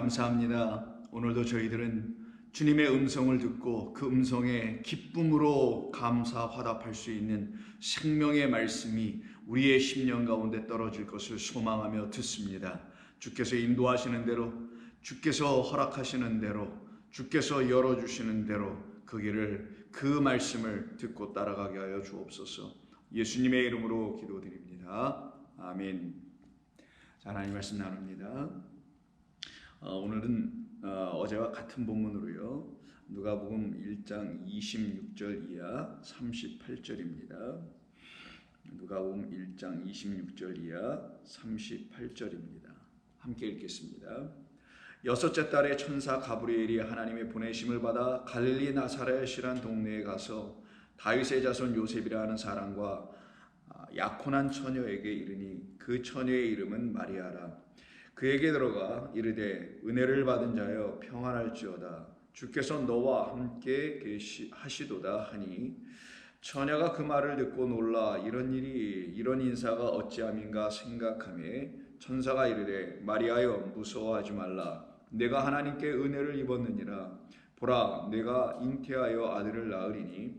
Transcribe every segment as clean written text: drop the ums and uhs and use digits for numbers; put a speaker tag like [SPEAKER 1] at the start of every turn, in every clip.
[SPEAKER 1] 감사합니다. 오늘도 저희들은 주님의 음성을 듣고 그 음성에 기쁨으로 감사 화답할 수 있는 생명의 말씀이 우리의 심령 가운데 떨어질 것을 소망하며 듣습니다. 주께서 인도하시는 대로, 주께서 허락하시는 대로, 주께서 열어주시는 대로 그 길을, 그 말씀을 듣고 따라가게 하여 주옵소서. 예수님의 이름으로 기도드립니다. 아멘. 자, 하나님 말씀 나눕니다. 오늘은 어제와 같은 본문으로요, 누가복음 1장 26절 이하 38절입니다. 누가복음 1장 26절 이하 38절입니다. 함께 읽겠습니다. 여섯째 달에 천사 가브리엘이 하나님의 보내심을 받아 갈릴리 나사렛이란 동네에 가서 다윗의 자손 요셉이라 하는 사람과 약혼한 처녀에게 이르니 그 처녀의 이름은 마리아라. 그에게 들어가 이르되 이은혜를 받은 자여 평안할지어다. 주께서 너와 함께 하시도다 하니 처녀가 그 말을 듣고 놀라 이런 인사가 어찌함인가 생각하매 천사가 이르되 마리아여 무서워하지 말라. 내가 하나님께 은혜를 입었느니라. 보라 내가 잉태하여 아들을 낳으리니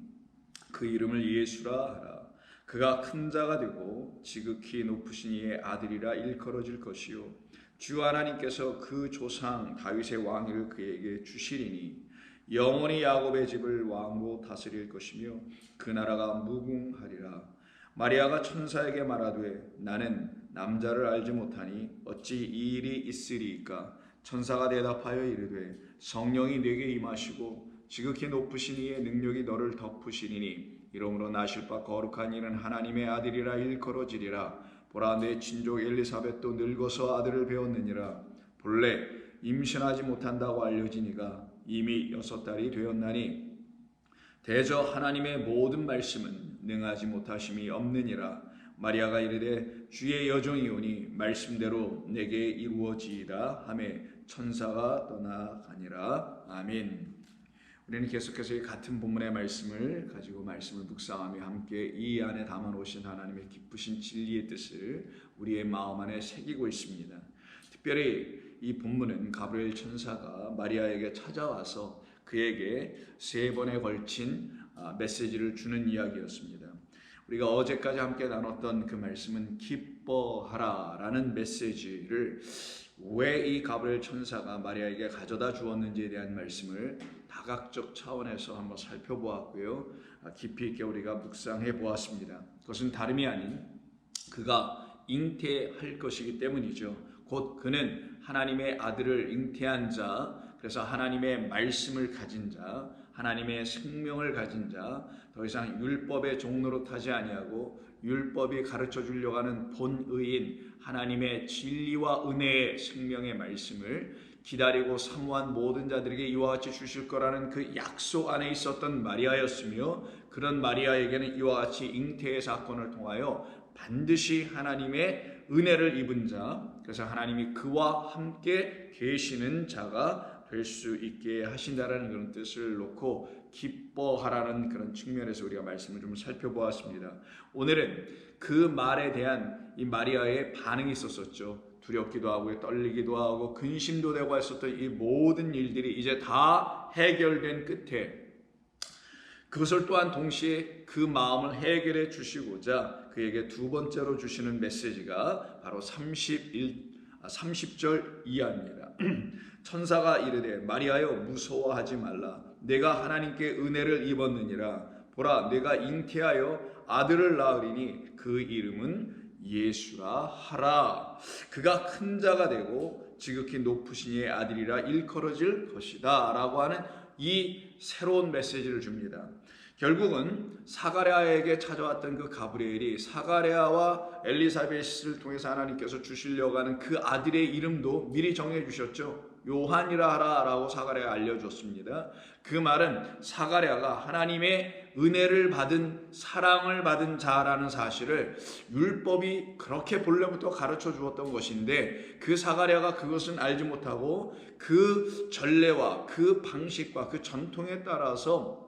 [SPEAKER 1] 그 이름을 예수라 하라. 그가 큰 자가 되고 지극히 높으신 이의 아들이라 일컬어질 것이요 주 하나님께서 그 조상 다윗의 왕위를 그에게 주시리니 영원히 야곱의 집을 왕으로 다스릴 것이며 그 나라가 무궁하리라. 마리아가 천사에게 말하되 나는 남자를 알지 못하니 어찌 이 일이 있으리이까. 천사가 대답하여 이르되 성령이 네게 임하시고 지극히 높으신 이의 능력이 너를 덮으시리니 이러므로 나실 바 거룩한 이는 하나님의 아들이라 일컬어지리라. 보라 내 친족 엘리사벳도 늙어서 아들을 배웠느니라. 본래 임신하지 못한다고 알려지니가 이미 6달이 되었나니 대저 하나님의 모든 말씀은 능하지 못하심이 없느니라. 마리아가 이르되 주의 여종이오니 말씀대로 내게 이루어지이다 하매 천사가 떠나가니라. 아멘. 우리는 계속해서 이 같은 본문의 말씀을 가지고 말씀을 묵상하며 함께 이 안에 담아놓으신 하나님의 기쁘신 진리의 뜻을 우리의 마음 안에 새기고 있습니다. 특별히 이 본문은 가브리엘 천사가 마리아에게 찾아와서 그에게 3번에 걸친 메시지를 주는 이야기였습니다. 우리가 어제까지 함께 나눴던 그 말씀은 기뻐하라 라는 메시지를 왜 이 가브리엘 천사가 마리아에게 가져다 주었는지에 대한 말씀을 다각적 차원에서 한번 살펴보았고요. 깊이 있게 우리가 묵상해 보았습니다. 그것은 다름이 아닌 그가 잉태할 것이기 때문이죠. 곧 그는 하나님의 아들을 잉태한 자, 그래서 하나님의 말씀을 가진 자, 하나님의 생명을 가진 자, 더 이상 율법의 종로로 타지 아니하고 율법이 가르쳐 주려고 하는 본의인 하나님의 진리와 은혜의 생명의 말씀을 기다리고 사모한 모든 자들에게 이와 같이 주실 거라는 그 약속 안에 있었던 마리아였으며, 그런 마리아에게는 이와 같이 잉태의 사건을 통하여 반드시 하나님의 은혜를 입은 자, 그래서 하나님이 그와 함께 계시는 자가 될 수 있게 하신다라는 그런 뜻을 놓고 기뻐하라는 그런 측면에서 우리가 말씀을 좀 살펴보았습니다. 오늘은 그 말에 대한 이 마리아의 반응이 있었었죠. 두렵기도 하고 떨리기도 하고 근심도 되고 했었던 이 모든 일들이 이제 다 해결된 끝에 그것을 또한 동시에 그 마음을 해결해 주시고자 그에게 두 번째로 주시는 메시지가 바로 30절 이하입니다. 천사가 이르되 마리아여 무서워하지 말라. 내가 하나님께 은혜를 입었느니라. 보라 내가 잉태하여 아들을 낳으리니 그 이름은 예수라 하라. 그가 큰 자가 되고 지극히 높으신 이의 아들이라 일컬어질 것이다 라고 하는 이 새로운 메시지를 줍니다. 결국은 사가랴에게 찾아왔던 그 가브리엘이 사가랴와 엘리사벳을 통해서 하나님께서 주시려고 하는 그 아들의 이름도 미리 정해 주셨죠. 요한이라 하라 라고 사가랴에 알려줬습니다. 그 말은 사가랴가 하나님의 은혜를 받은 사랑을 받은 자라는 사실을 율법이 그렇게 본래부터 가르쳐 주었던 것인데 그 사가랴가 그것은 알지 못하고 그 전례와 그 방식과 그 전통에 따라서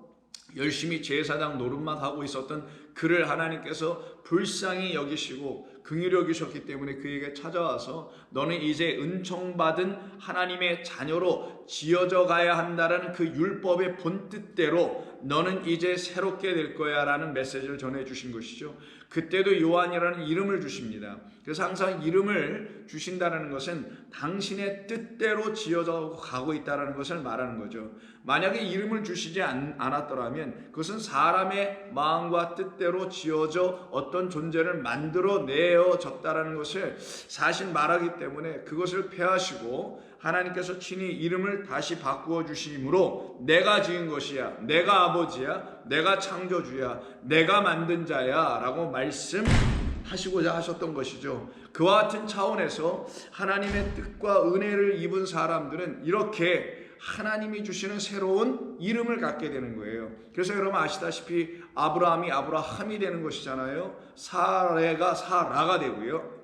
[SPEAKER 1] 열심히 제사장 노릇만 하고 있었던 그를 하나님께서 불쌍히 여기시고 긍휼히 여기셨기 때문에 그에게 찾아와서 너는 이제 은총받은 하나님의 자녀로 지어져 가야 한다는 그 율법의 본뜻대로 너는 이제 새롭게 될 거야 라는 메시지를 전해주신 것이죠. 그때도 요한이라는 이름을 주십니다. 그래서 항상 이름을 주신다는 것은 당신의 뜻대로 지어져 가고 있다는 것을 말하는 거죠. 만약에 이름을 주시지 않았더라면 그것은 사람의 마음과 뜻대로 지어져 어떤 존재를 만들어내어졌다는 것을 사실 말하기 때문에 그것을 폐하시고 하나님께서 친히 이름을 다시 바꾸어 주심으로 내가 지은 것이야, 내가 아버지야, 내가 창조주야, 내가 만든 자야 라고 말씀하시고자 하셨던 것이죠. 그와 같은 차원에서 하나님의 뜻과 은혜를 입은 사람들은 이렇게 하나님이 주시는 새로운 이름을 갖게 되는 거예요. 그래서 여러분 아시다시피 아브라함이 아브라함이 되는 것이잖아요. 사레가 사라가 되고요.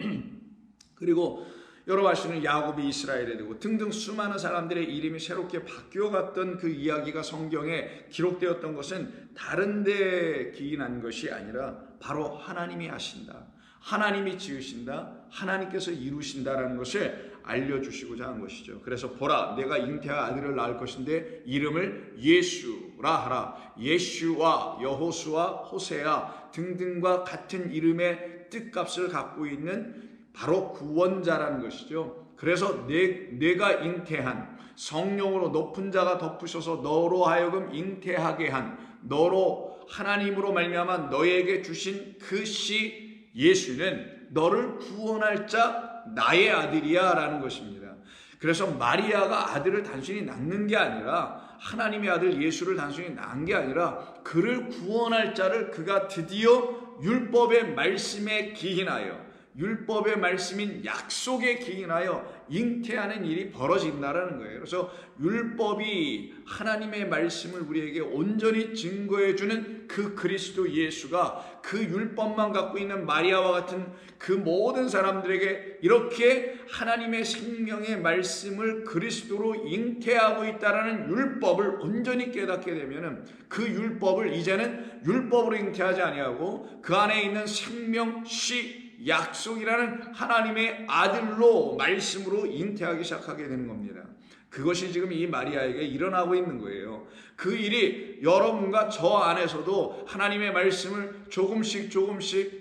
[SPEAKER 1] 그리고 여러분 아시는 야곱이 이스라엘이 되고 등등 수많은 사람들의 이름이 새롭게 바뀌어갔던 그 이야기가 성경에 기록되었던 것은 다른 데 기인한 것이 아니라 바로 하나님이 하신다, 하나님이 지으신다, 하나님께서 이루신다라는 것을 알려주시고자 한 것이죠. 그래서 보라, 내가 잉태한 아들을 낳을 것인데 이름을 예수라 하라. 예슈와 여호수아, 호세아 등등과 같은 이름의 뜻값을 갖고 있는 바로 구원자라는 것이죠. 그래서 내가 잉태한, 성령으로 높은 자가 덮으셔서 너로 하여금 잉태하게 한, 너로 하나님으로 말미암아 너에게 주신 그 씨 예수는 너를 구원할 자 나의 아들이야 라는 것입니다. 그래서 마리아가 아들을 단순히 낳는 게 아니라, 하나님의 아들 예수를 단순히 낳은 게 아니라 그를 구원할 자를 그가 드디어 율법의 말씀에 기인하여, 율법의 말씀인 약속에 기인하여 잉태하는 일이 벌어진다라는 거예요. 그래서 율법이 하나님의 말씀을 우리에게 온전히 증거해주는 그 그리스도 예수가 그 율법만 갖고 있는 마리아와 같은 그 모든 사람들에게 이렇게 하나님의 생명의 말씀을 그리스도로 잉태하고 있다라는 율법을 온전히 깨닫게 되면 그 율법을 이제는 율법으로 잉태하지 아니하고 그 안에 있는 생명 씨 약속이라는 하나님의 아들로 말씀으로 잉태하기 시작하게 되는 겁니다. 그것이 지금 이 마리아에게 일어나고 있는 거예요. 그 일이 여러분과 저 안에서도 하나님의 말씀을 조금씩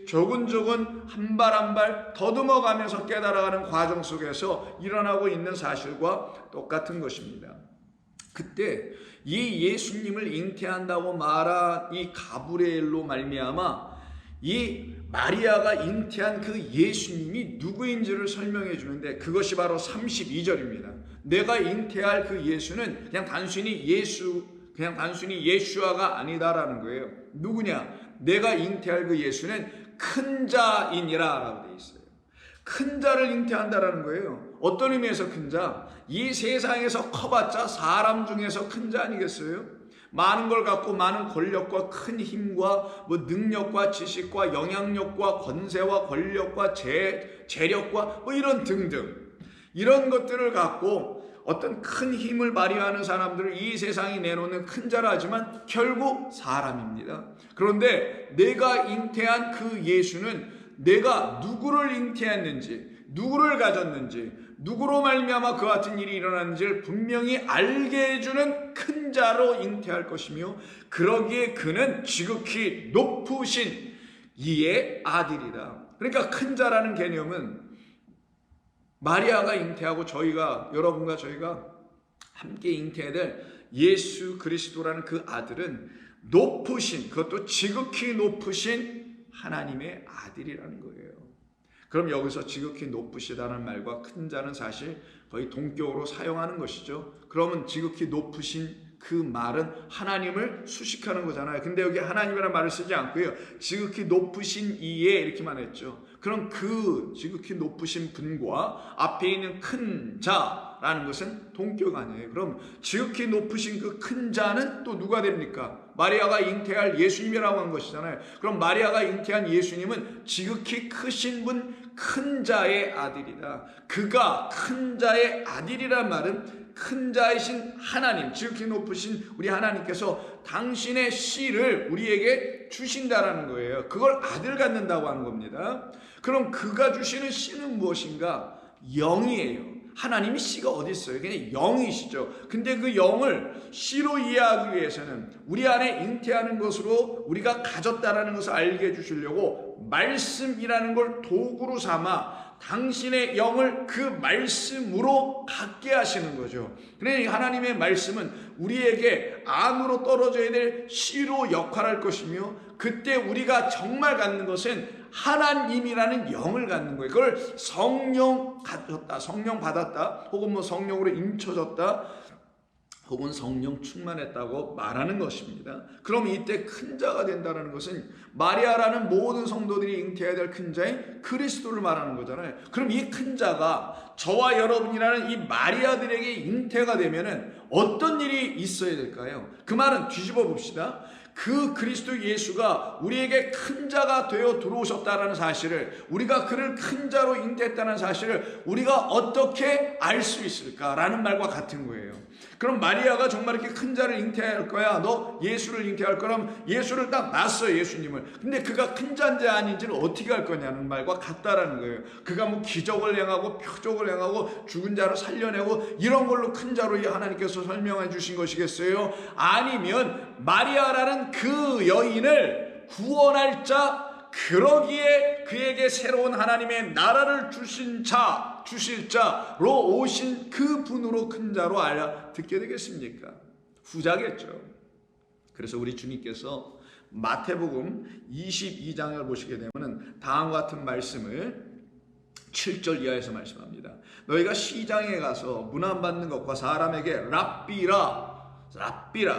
[SPEAKER 1] 조근조근 한 발 한 발 더듬어가면서 깨달아가는 과정 속에서 일어나고 있는 사실과 똑같은 것입니다. 그때 이 예수님을 잉태한다고 말한 이 가브리엘로 말미암아 이 마리아가 잉태한 그 예수님이 누구인지를 설명해 주는데 그것이 바로 32절입니다. 내가 잉태할 그 예수는 그냥 단순히 예수아가 아니다라는 거예요. 누구냐? 내가 잉태할 그 예수는 큰 자이니라 라고 되어 있어요. 큰 자를 잉태한다라는 거예요. 어떤 의미에서 큰 자? 이 세상에서 커봤자 사람 중에서 큰 자 아니겠어요? 많은 걸 갖고 많은 권력과 큰 힘과 능력과 지식과 영향력과 권세와 권력과 재력과 이런 등등 이런 것들을 갖고 어떤 큰 힘을 발휘하는 사람들을 이 세상이 내놓는 큰 자라 하지만 결국 사람입니다. 그런데 내가 잉태한 그 예수는 내가 누구를 잉태했는지, 누구를 가졌는지, 누구로 말미암아 그와 같은 일이 일어났는지를 분명히 알게 해주는 큰 자로 잉태할 것이며 그러기에 그는 지극히 높으신 이의 아들이다. 그러니까 큰 자라는 개념은 마리아가 잉태하고 여러분과 저희가 함께 잉태해야 될 예수 그리스도라는 그 아들은 높으신, 그것도 지극히 높으신 하나님의 아들이라는 거예요. 그럼 여기서 지극히 높으시다는 말과 큰 자는 사실 거의 동격으로 사용하는 것이죠. 그러면 지극히 높으신 그 말은 하나님을 수식하는 거잖아요. 근데 여기 하나님이라는 말을 쓰지 않고요. 지극히 높으신 이에 이렇게만 했죠. 그럼 그 지극히 높으신 분과 앞에 있는 큰 자라는 것은 동격 아니에요. 그럼 지극히 높으신 그 큰 자는 또 누가 됩니까? 마리아가 잉태할 예수님이라고 한 것이잖아요. 그럼 마리아가 잉태한 예수님은 지극히 크신 분, 큰 자의 아들이다. 그가 큰 자의 아들이란 말은 큰 자이신 하나님, 지극히 높으신 우리 하나님께서 당신의 씨를 우리에게 주신다라는 거예요. 그걸 아들 갖는다고 하는 겁니다. 그럼 그가 주시는 씨는 무엇인가? 영이에요. 하나님이 씨가 어디 있어요? 그냥 영이시죠. 근데 그 영을 씨로 이해하기 위해서는 우리 안에 잉태하는 것으로 우리가 가졌다라는 것을 알게 해주시려고 말씀이라는 걸 도구로 삼아 당신의 영을 그 말씀으로 갖게 하시는 거죠. 그러니 하나님의 말씀은 우리에게 안으로 떨어져야 될 씨로 역할할 것이며, 그때 우리가 정말 갖는 것은 하나님이라는 영을 갖는 거예요. 그걸 성령 가졌다, 성령 받았다, 혹은 뭐 성령으로 인쳐졌다, 혹은 성령 충만했다고 말하는 것입니다. 그럼 이때 큰 자가 된다는 것은 마리아라는 모든 성도들이 잉태해야 될 큰 자인 그리스도를 말하는 거잖아요. 그럼 이 큰 자가 저와 여러분이라는 이 마리아들에게 잉태가 되면은 어떤 일이 있어야 될까요? 그 말은 뒤집어 봅시다. 그 그리스도 예수가 우리에게 큰 자가 되어 들어오셨다는 사실을, 우리가 그를 큰 자로 잉태했다는 사실을 우리가 어떻게 알 수 있을까라는 말과 같은 거예요. 그럼 마리아가 정말 이렇게 큰 자를 잉태할 거야, 너 예수를 잉태할 거라면 예수를 딱 낳았어요, 예수님을. 근데 그가 큰 자인지 아닌지를 어떻게 할 거냐는 말과 같다라는 거예요. 그가 뭐 기적을 행하고 표적을 행하고 죽은 자를 살려내고 이런 걸로 큰 자로 하나님께서 설명해 주신 것이겠어요? 아니면 마리아라는 그 여인을 구원할 자, 그러기에 그에게 새로운 하나님의 나라를 주실 자로 오신 그 분으로 큰 자로 알아듣게 되겠습니까? 후자겠죠. 그래서 우리 주님께서 마태복음 22장을 보시게 되면 다음과 같은 말씀을 7절 이하에서 말씀합니다. 너희가 시장에 가서 문안받는 것과 사람에게 랍비라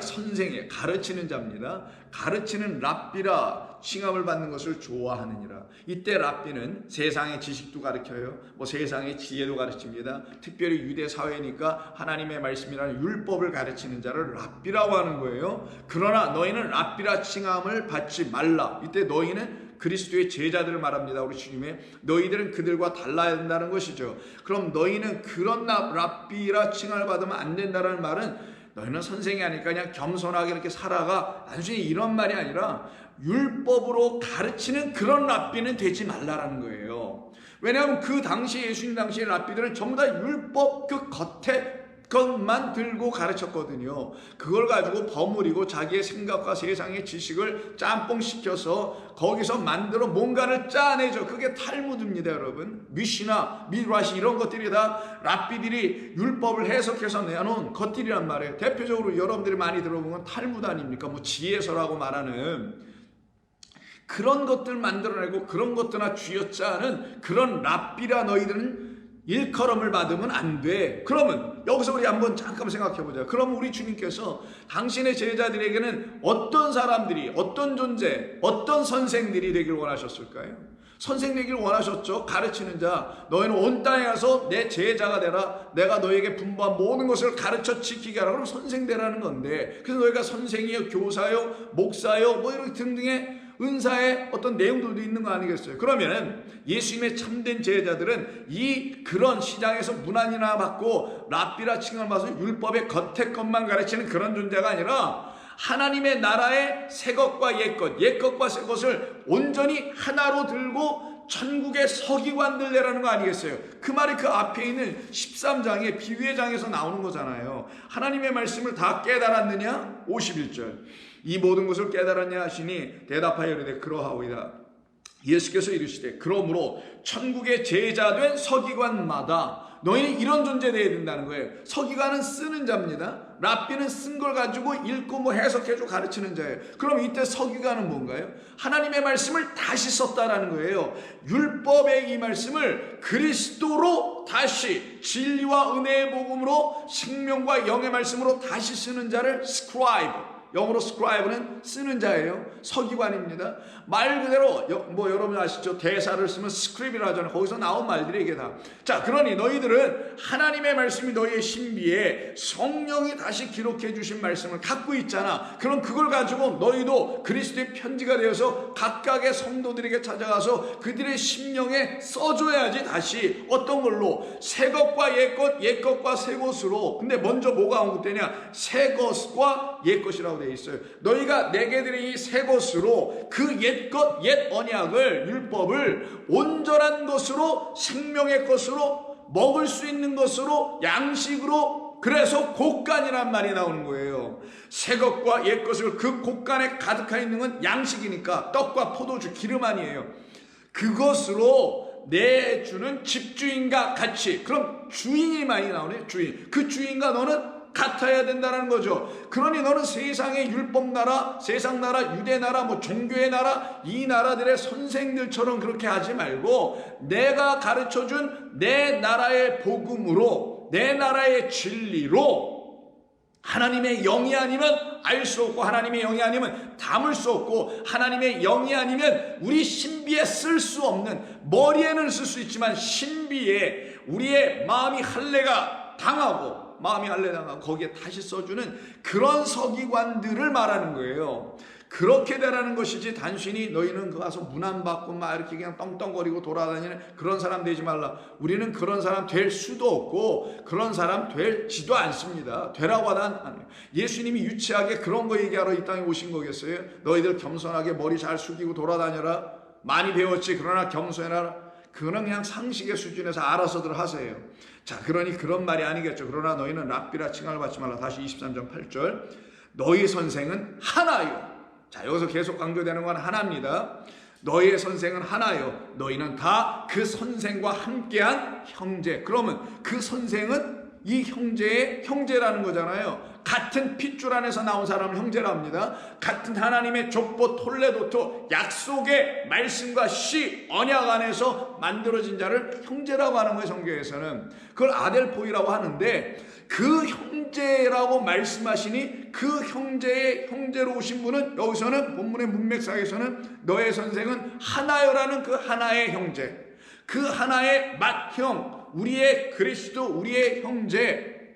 [SPEAKER 1] 선생에, 가르치는 자입니다. 가르치는 랍비라 칭함을 받는 것을 좋아하느니라. 이때 랍비는 세상의 지식도 가르쳐요. 뭐 세상의 지혜도 가르칩니다. 특별히 유대 사회니까 하나님의 말씀이라는 율법을 가르치는 자를 랍비라고 하는 거예요. 그러나 너희는 랍비라 칭함을 받지 말라. 이때 너희는 그리스도의 제자들을 말합니다. 우리 주님의 너희들은 그들과 달라야 된다는 것이죠. 그럼 너희는 그런 랍비라 칭함을 받으면 안 된다는 말은 너희는 선생이 아니니까 그냥 겸손하게 이렇게 살아가, 단순히 이런 말이 아니라 율법으로 가르치는 그런 랍비는 되지 말라라는 거예요. 왜냐하면 그 당시 예수님 당시의 랍비들은 전부 다 율법 그 겉에 것만 들고 가르쳤거든요. 그걸 가지고 버무리고 자기의 생각과 세상의 지식을 짬뽕시켜서 거기서 만들어 뭔가를 짜내죠. 그게 탈무드입니다, 여러분. 미시나 미드라시 이런 것들이 다 랍비들이 율법을 해석해서 내놓은 것들이란 말이에요. 대표적으로 여러분들이 많이 들어보면 탈무드 아닙니까? 뭐 지혜서라고 말하는 그런 것들 만들어내고 그런 것들나 쥐어짜는 그런 랍비라 너희들은 일컬음을 받으면 안 돼. 그러면 여기서 우리 한번 잠깐 생각해 보자. 그럼 우리 주님께서 당신의 제자들에게는 어떤 사람들이, 어떤 존재, 어떤 선생들이 되길 원하셨을까요? 선생 되길 원하셨죠. 가르치는 자. 너희는 온 땅에 가서 내 제자가 되라. 내가 너에게 분부한 모든 것을 가르쳐 지키게 하라. 그럼 선생 되라는 건데, 그래서 너희가 선생이요, 교사요, 목사요, 뭐 이런 등등의 은사의 어떤 내용들도 있는 거 아니겠어요? 그러면은 예수님의 참된 제자들은 그런 시장에서 문안이나 받고 랍비라 칭함을 받아서 율법의 겉에 것만 가르치는 그런 존재가 아니라 하나님의 나라의 새 것과 옛 것, 옛 것과 새 것을 온전히 하나로 들고 천국의 서기관들 되라는 거 아니겠어요? 그 말이 그 앞에 있는 13장의 비유의 장에서 나오는 거잖아요. 하나님의 말씀을 다 깨달았느냐? 51절. 이 모든 것을 깨달았냐 하시니 대답하여 이르되 그러하오이다. 예수께서 이르시되 그러므로 천국의 제자된 서기관마다 너희는 이런 존재 되어야 된다는 거예요. 서기관은 쓰는 자입니다. 랍비는 쓴 걸 가지고 읽고 뭐 해석해주고 가르치는 자예요. 그럼 이때 서기관은 뭔가요? 하나님의 말씀을 다시 썼다라는 거예요. 율법의 이 말씀을 그리스도로 다시 진리와 은혜의 복음으로 생명과 영의 말씀으로 다시 쓰는 자를 스크라이브, 영어로 scribe는 쓰는 자예요. 서기관입니다. 말 그대로 여러분 아시죠? 대사를 쓰면 스크립이라 하잖아요. 거기서 나온 말들이 이게 다. 자, 그러니 너희들은 하나님의 말씀이 너희의 신비에 성령이 다시 기록해 주신 말씀을 갖고 있잖아. 그럼 그걸 가지고 너희도 그리스도의 편지가 되어서 각각의 성도들에게 찾아가서 그들의 심령에 써줘야지. 다시 어떤 걸로? 새 것과 옛 것, 옛 것과 새 것으로. 근데 먼저 뭐가 언급되냐? 새 것과 옛 것이라고 되어 있어요. 너희가 내게 드린 이 새 것으로 그 옛 것, 옛 언약을, 율법을 온전한 것으로, 생명의 것으로, 먹을 수 있는 것으로, 양식으로, 그래서 곡간이란 말이 나오는 거예요. 새 것과 옛 것을, 그 곡간에 가득하 있는 건 양식이니까 떡과 포도주, 기름 아니에요. 그것으로 내주는 집주인과 같이. 그럼 주인이 많이 나오네. 주인. 그 주인과 너는 같아야 된다는 거죠. 그러니 너는 세상의 율법 나라, 세상 나라, 유대 나라, 종교의 나라, 이 나라들의 선생들처럼 그렇게 하지 말고 내가 가르쳐준 내 나라의 복음으로, 내 나라의 진리로, 하나님의 영이 아니면 알 수 없고, 하나님의 영이 아니면 담을 수 없고, 하나님의 영이 아니면 우리 신비에 쓸 수 없는, 머리에는 쓸 수 있지만 신비에 우리의 마음이 할례가 당하고, 거기에 다시 써주는 그런 서기관들을 말하는 거예요. 그렇게 되라는 것이지, 단순히 너희는 그 가서 문안 받고 막 이렇게 그냥 떵떵거리고 돌아다니는 그런 사람 되지 말라. 우리는 그런 사람 될 수도 없고 그런 사람 되지도 않습니다. 되라고 하다 안 해요. 예수님이 유치하게 그런 거 얘기하러 이 땅에 오신 거겠어요? 너희들 겸손하게 머리 잘 숙이고 돌아다녀라. 많이 배웠지 그러나 겸손해라. 그거는 그냥 상식의 수준에서 알아서들 하세요. 자, 그러니 그런 말이 아니겠죠. 그러나 너희는 랍비라 칭함을 받지 말라. 다시 23절 8절. 너희 선생은 하나요. 자, 여기서 계속 강조되는 건 하나입니다. 너희의 선생은 하나요. 너희는 다 그 선생과 함께한 형제. 그러면 그 선생은 이 형제의 형제라는 거잖아요. 같은 핏줄 안에서 나온 사람을 형제랍니다. 같은 하나님의 족보 톨레도토 약속의 말씀과 시 언약 안에서 만들어진 자를 형제라고 하는 거예요. 성경에서는 그걸 아델포이라고 하는데, 그 형제라고 말씀하시니 그 형제의 형제로 오신 분은 여기서는 본문의 문맥상에서는 너의 선생은 하나여라는 그 하나의 형제, 그 하나의 맏형, 우리의 그리스도, 우리의 형제,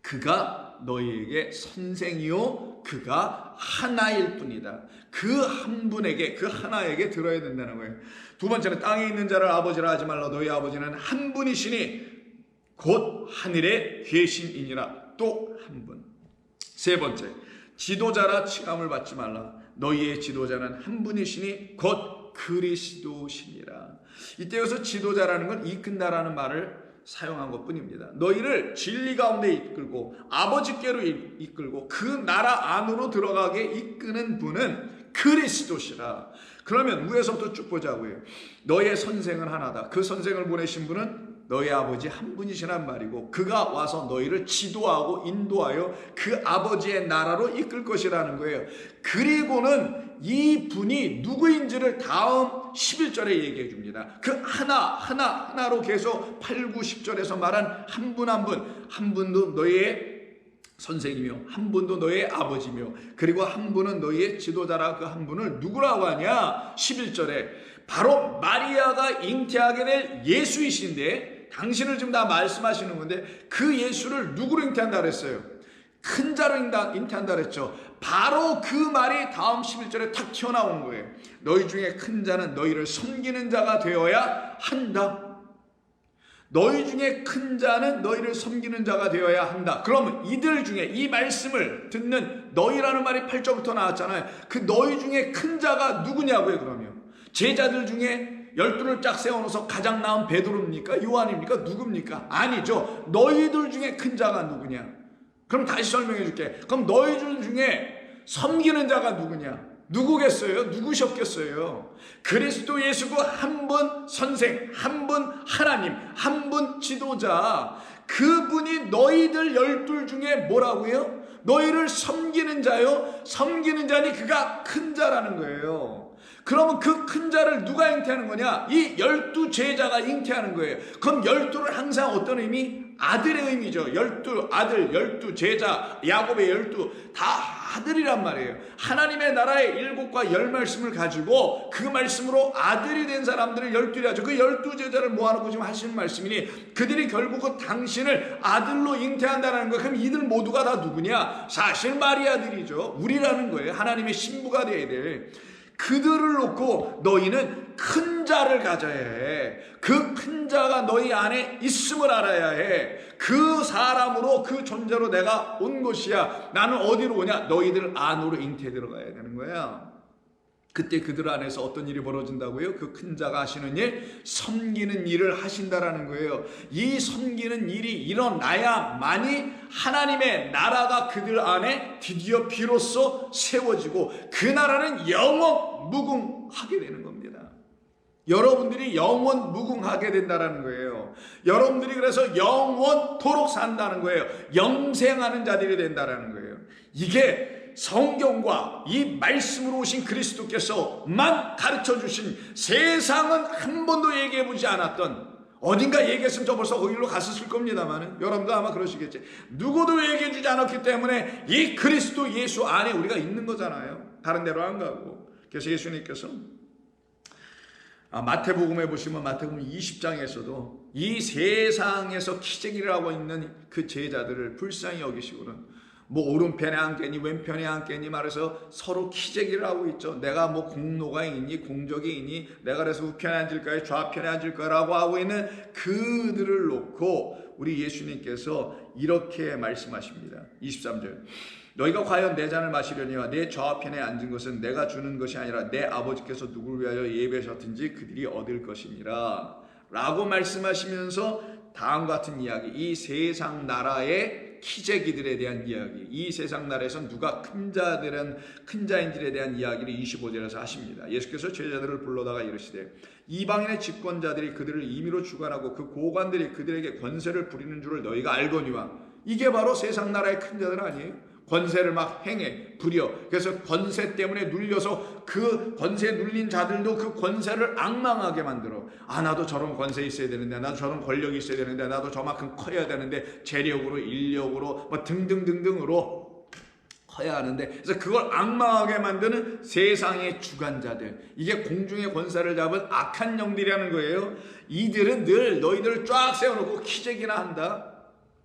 [SPEAKER 1] 그가 너희에게 선생이요 그가 하나일 뿐이다. 그 한 분에게, 그 하나에게 들어야 된다는 거예요. 두 번째는 땅에 있는 자를 아버지라 하지 말라. 너희 아버지는 한 분이시니 곧 하늘의 계신이니라. 또 한 분. 세 번째, 지도자라 칭함을 받지 말라. 너희의 지도자는 한 분이시니 곧 그리스도시니라. 이때 여기서 지도자라는 건 이끈다라는 말을 사용한 것뿐입니다. 너희를 진리 가운데 이끌고 아버지께로 이끌고 그 나라 안으로 들어가게 이끄는 분은 그리스도시라. 그러면 위에서부터 쭉 보자고요. 너의 선생은 하나다. 그 선생을 보내신 분은 너희 아버지 한 분이시란 말이고, 그가 와서 너희를 지도하고 인도하여 그 아버지의 나라로 이끌 것이라는 거예요. 그리고는 이 분이 누구인지를 다음 11절에 얘기해 줍니다. 그 하나로 계속 8, 9, 10절에서 말한 한 분 한 분, 한 분도 너희의 선생이며 한 분도 너희의 아버지며 그리고 한 분은 너희의 지도자라. 그 한 분을 누구라고 하냐? 11절에 바로 마리아가 잉태하게 될 예수이신데, 당신을 지금 다 말씀하시는 건데 그 예수를 누구로 잉태한다 그랬어요? 큰 자로 잉태한다 그랬죠. 바로 그 말이 다음 11절에 탁 튀어나온 거예요. 너희 중에 큰 자는 너희를 섬기는 자가 되어야 한다. 너희 중에 큰 자는 너희를 섬기는 자가 되어야 한다. 그러면 이들 중에 이 말씀을 듣는 너희라는 말이 8절부터 나왔잖아요. 그 너희 중에 큰 자가 누구냐고요? 그러면 제자들 중에 12를 쫙 세워놓아서 가장 나은 베드로입니까? 요한입니까? 누굽니까? 아니죠. 너희들 중에 큰 자가 누구냐? 그럼 다시 설명해 줄게. 그럼 너희들 중에 섬기는 자가 누구냐? 누구겠어요? 누구셨겠어요? 그리스도 예수고 한 분 선생, 한 분 하나님, 한 분 지도자, 그분이 너희들 12 중에 뭐라고요? 너희를 섬기는 자요. 섬기는 자니 그가 큰 자라는 거예요. 그러면 그 큰 자를 누가 잉태하는 거냐? 이 12 제자가 잉태하는 거예요. 그럼 12는 항상 어떤 의미? 아들의 의미죠. 12 아들, 12 제자, 야곱의 12 다 아들이란 말이에요. 하나님의 나라의 7과 10말씀을 가지고 그 말씀으로 아들이 된 사람들을 12라 하죠. 그 12제자를 모아놓고 지금 하시는 말씀이니 그들이 결국은 당신을 아들로 잉태한다는 거예요. 그럼 이들 모두가 다 누구냐? 사실 마리아들이죠. 우리라는 거예요. 하나님의 신부가 되어야 돼. 그들을 놓고 너희는 큰 자를 가져야 해. 그 큰 자가 너희 안에 있음을 알아야 해. 그 사람으로 그 존재로 내가 온 것이야. 나는 어디로 오냐? 너희들 안으로 잉태 들어가야 되는 거야. 그때 그들 안에서 어떤 일이 벌어진다고요? 그 큰 자가 하시는 일, 섬기는 일을 하신다라는 거예요. 이 섬기는 일이 일어나야만이 하나님의 나라가 그들 안에 드디어 비로소 세워지고 그 나라는 영원 무궁하게 되는 겁니다. 여러분들이 영원 무궁하게 된다는 거예요. 여러분들이 그래서 영원토록 산다는 거예요. 영생하는 자들이 된다는 거예요. 이게 성경과 이 말씀으로 오신 그리스도께서만 가르쳐 주신, 세상은 한 번도 얘기해 보지 않았던, 어딘가 얘기했으면 저 벌써 거기로 갔었을 겁니다만 여러분도 아마 그러시겠지. 누구도 얘기해 주지 않았기 때문에 이 그리스도 예수 안에 우리가 있는 거잖아요. 다른 데로 안 가고. 그래서 예수님께서 마태복음에 보시면 마태복음 20장에서도 이 세상에서 기적을 하고 있는 그 제자들을 불쌍히 여기시고는 뭐 오른편에 앉겠니 왼편에 앉겠니 말해서 서로 기재기를 하고 있죠. 내가 뭐 공로가 있니 공적이 있니 내가 그래서 우편에 앉을까요 좌편에 앉을까라고 하고 있는 그들을 놓고 우리 예수님께서 이렇게 말씀하십니다. 23절 너희가 과연 내 잔을 마시려니와 내 좌편에 앉은 것은 내가 주는 것이 아니라 내 아버지께서 누구를 위하여 예배하셨든지 그들이 얻을 것이니라 라고 말씀하시면서 다음과 같은 이야기, 이 세상 나라의 키재기들에 대한 이야기, 이 세상 나라에서 누가 큰 자인들에 대한 이야기를 25절에서 하십니다. 예수께서 제자들을 불러다가 이르시되 이방인의 집권자들이 그들을 임의로 주관하고 그 고관들이 그들에게 권세를 부리는 줄을 너희가 알거니와. 이게 바로 세상 나라의 큰 자들 아니에요? 권세를 막 행해 부려. 그래서 권세 때문에 눌려서 그 권세에 눌린 자들도 그 권세를 앙망하게 만들어. 나도 저런 권세 있어야 되는데, 나도 저런 권력이 있어야 되는데, 나도 저만큼 커야 되는데, 재력으로 인력으로 뭐 등등등등으로 커야 하는데, 그래서 그걸 앙망하게 만드는 세상의 주관자들, 이게 공중의 권세를 잡은 악한 영들이라는 거예요. 이들은 늘 너희들을 쫙 세워놓고 키재기나 한다